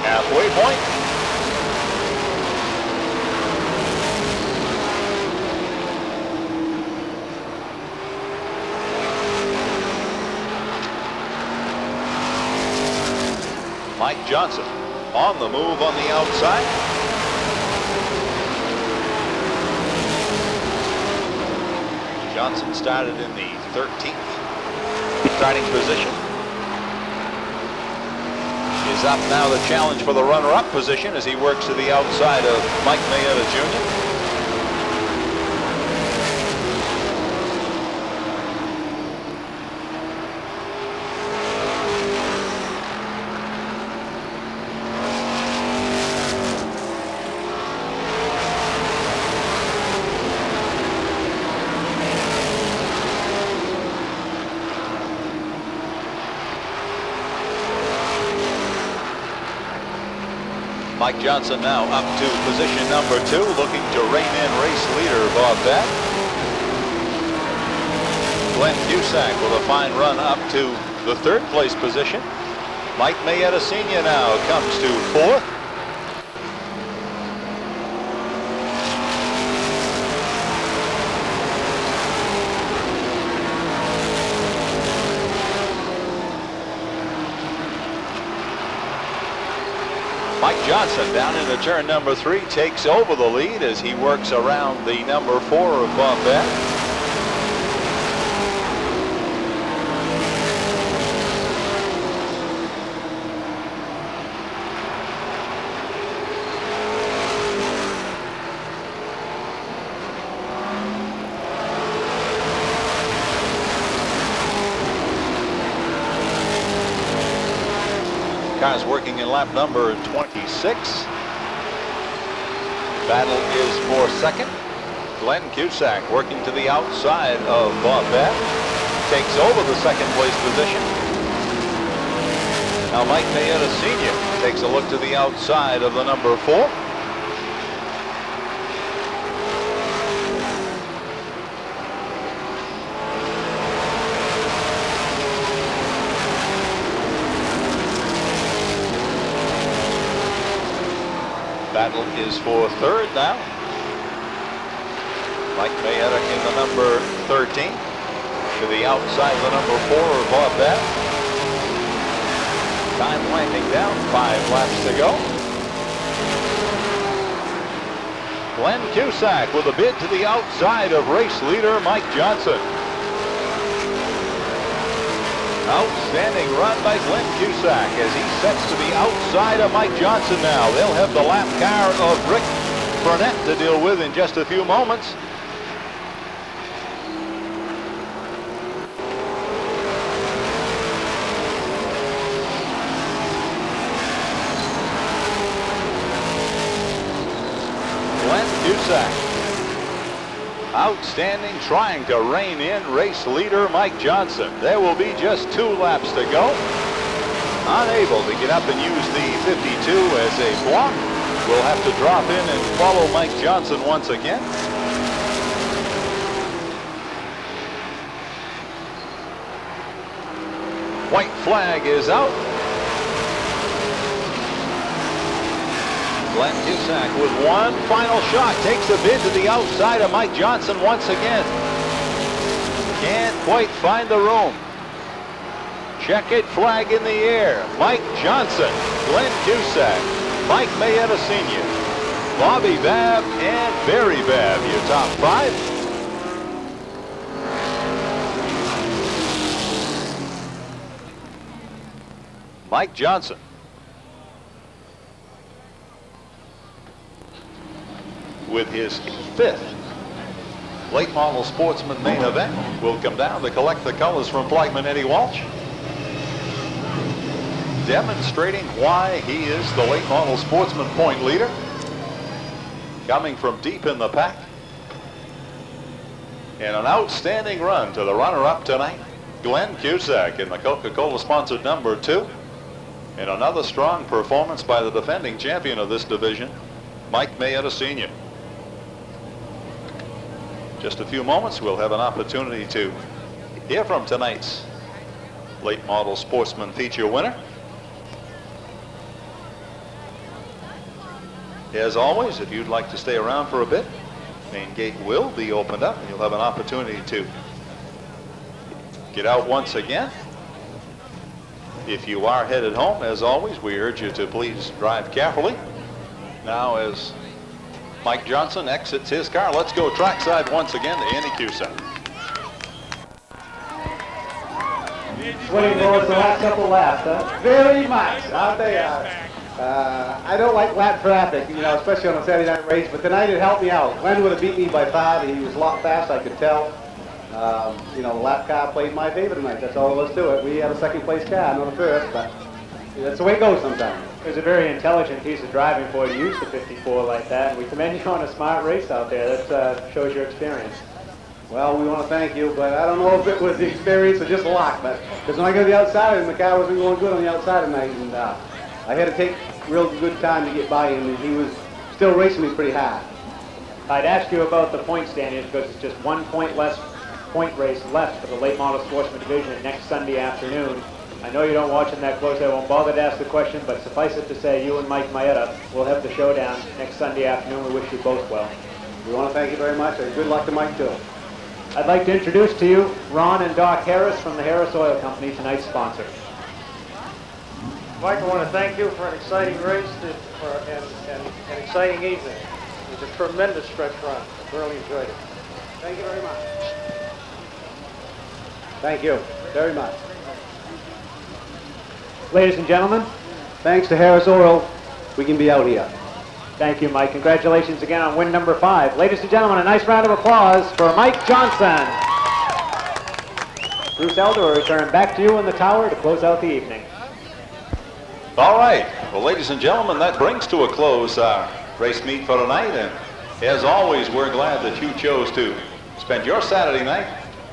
Halfway point. Mike Johnson on the move on the outside. Johnson started in the 13th starting position. Is up now the challenge for the runner-up position as he works to the outside of Mike Mayetta Jr. Mike Johnson now up to position number 2, looking to rein in race leader Bob Babb. Glenn Cusack with a fine run up to the 3rd place position. Mike Mayetta Sr. now comes to 4th. Mike Johnson down into turn number 3 takes over the lead as he works around the number 4 of Bob Babb. Cars working in lap number 26. Battle is for 2nd. Glenn Cusack working to the outside of Bob Babb. Takes over the 2nd place position. Now Mike Mayetta Sr. takes a look to the outside of the number 4. Battle is for 3rd now. Mike Mayetta in the number 13. To the outside of the number 4 of Bob Babb. Time winding down, 5 laps to go. Glenn Cusack with a bid to the outside of race leader Mike Johnson. Outstanding run by Glenn Cusack as he sets to the outside of Mike Johnson now. They'll have the lap car of Rick Burnett to deal with in just a few moments. Glenn Cusack. Outstanding, trying to rein in race leader Mike Johnson. There will be just 2 laps to go. Unable to get up and use the 52 as a block. Will have to drop in and follow Mike Johnson once again. White flag is out. Glenn Cusack with one final shot takes a bid to the outside of Mike Johnson once again. Can't quite find the room. Checkered flag in the air. Mike Johnson, Glenn Cusack, Mike Mayetta Sr., Bobby Babb, and Barry Babb, your top 5. Mike Johnson. With his 5th late model Sportsman main event, will come down to collect the colors from flagman Eddie Walsh, demonstrating why he is the late model Sportsman point leader, coming from deep in the pack, and an outstanding run to the runner-up tonight, Glenn Cusack in the Coca-Cola sponsored number 2, and another strong performance by the defending champion of this division, Mike Mayetta Sr. Just a few moments, we'll have an opportunity to hear from tonight's late model Sportsman feature winner. As always, if you'd like to stay around for a bit, main gate will be opened up and you'll have an opportunity to get out once again. If you are headed home, as always, we urge you to please drive carefully. Now, as Mike Johnson exits his car, let's go trackside once again to Andy Cusack. Waiting for us the last couple laps, huh? Very much. I'll tell you, I don't like lap traffic, you know, especially on a Saturday night race, but tonight it helped me out. Glenn would have beat me by 5. He was a lot fast, I could tell. You know, the lap car played my favor tonight. That's all there was to it. We had a second place car, not a first, but that's the way it goes sometimes. It was a very intelligent piece of driving for you to use the 54 like that, and we commend you on a smart race out there. That shows your experience. Well, we want to thank you, but I don't know if it was the experience or just luck, but because when I got to the outside, and the car wasn't going good on the outside tonight, and I had to take real good time to get by him, and he was still racing me pretty hard. I'd ask you about the point standings because it's just 1 point race left for the late model sportsman division next Sunday afternoon. I know you don't watch them that close. I won't bother to ask the question, but suffice it to say, you and Mike Maeda will have the showdown next Sunday afternoon. We wish you both well. We want to thank you very much, and good luck to Mike too. I'd like to introduce to you Ron and Doc Harris from the Harris Oil Company, tonight's sponsor. Mike, I want to thank you for an exciting race and an exciting evening. It was a tremendous stretch run. I really enjoyed it. Thank you very much. Thank you very much. Ladies and gentlemen, thanks to Harris Oil, we can be out here. Thank you, Mike. Congratulations again on win number 5. Ladies and gentlemen, a nice round of applause for Mike Johnson. Bruce Elder will return back to you in the tower to close out the evening. All right. Well, ladies and gentlemen, that brings to a close our race meet for tonight. And as always, we're glad that you chose to spend your Saturday night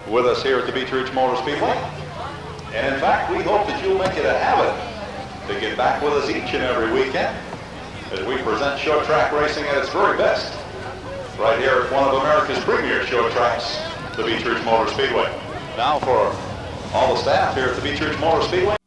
with us here at the Beech Ridge Motor Speedway. And in fact, we hope that you'll make it a habit to get back with us each and every weekend as we present short track racing at its very best right here at one of America's premier short tracks, the Beech Ridge Motor Speedway. Now for all the staff here at the Beech Ridge Motor Speedway.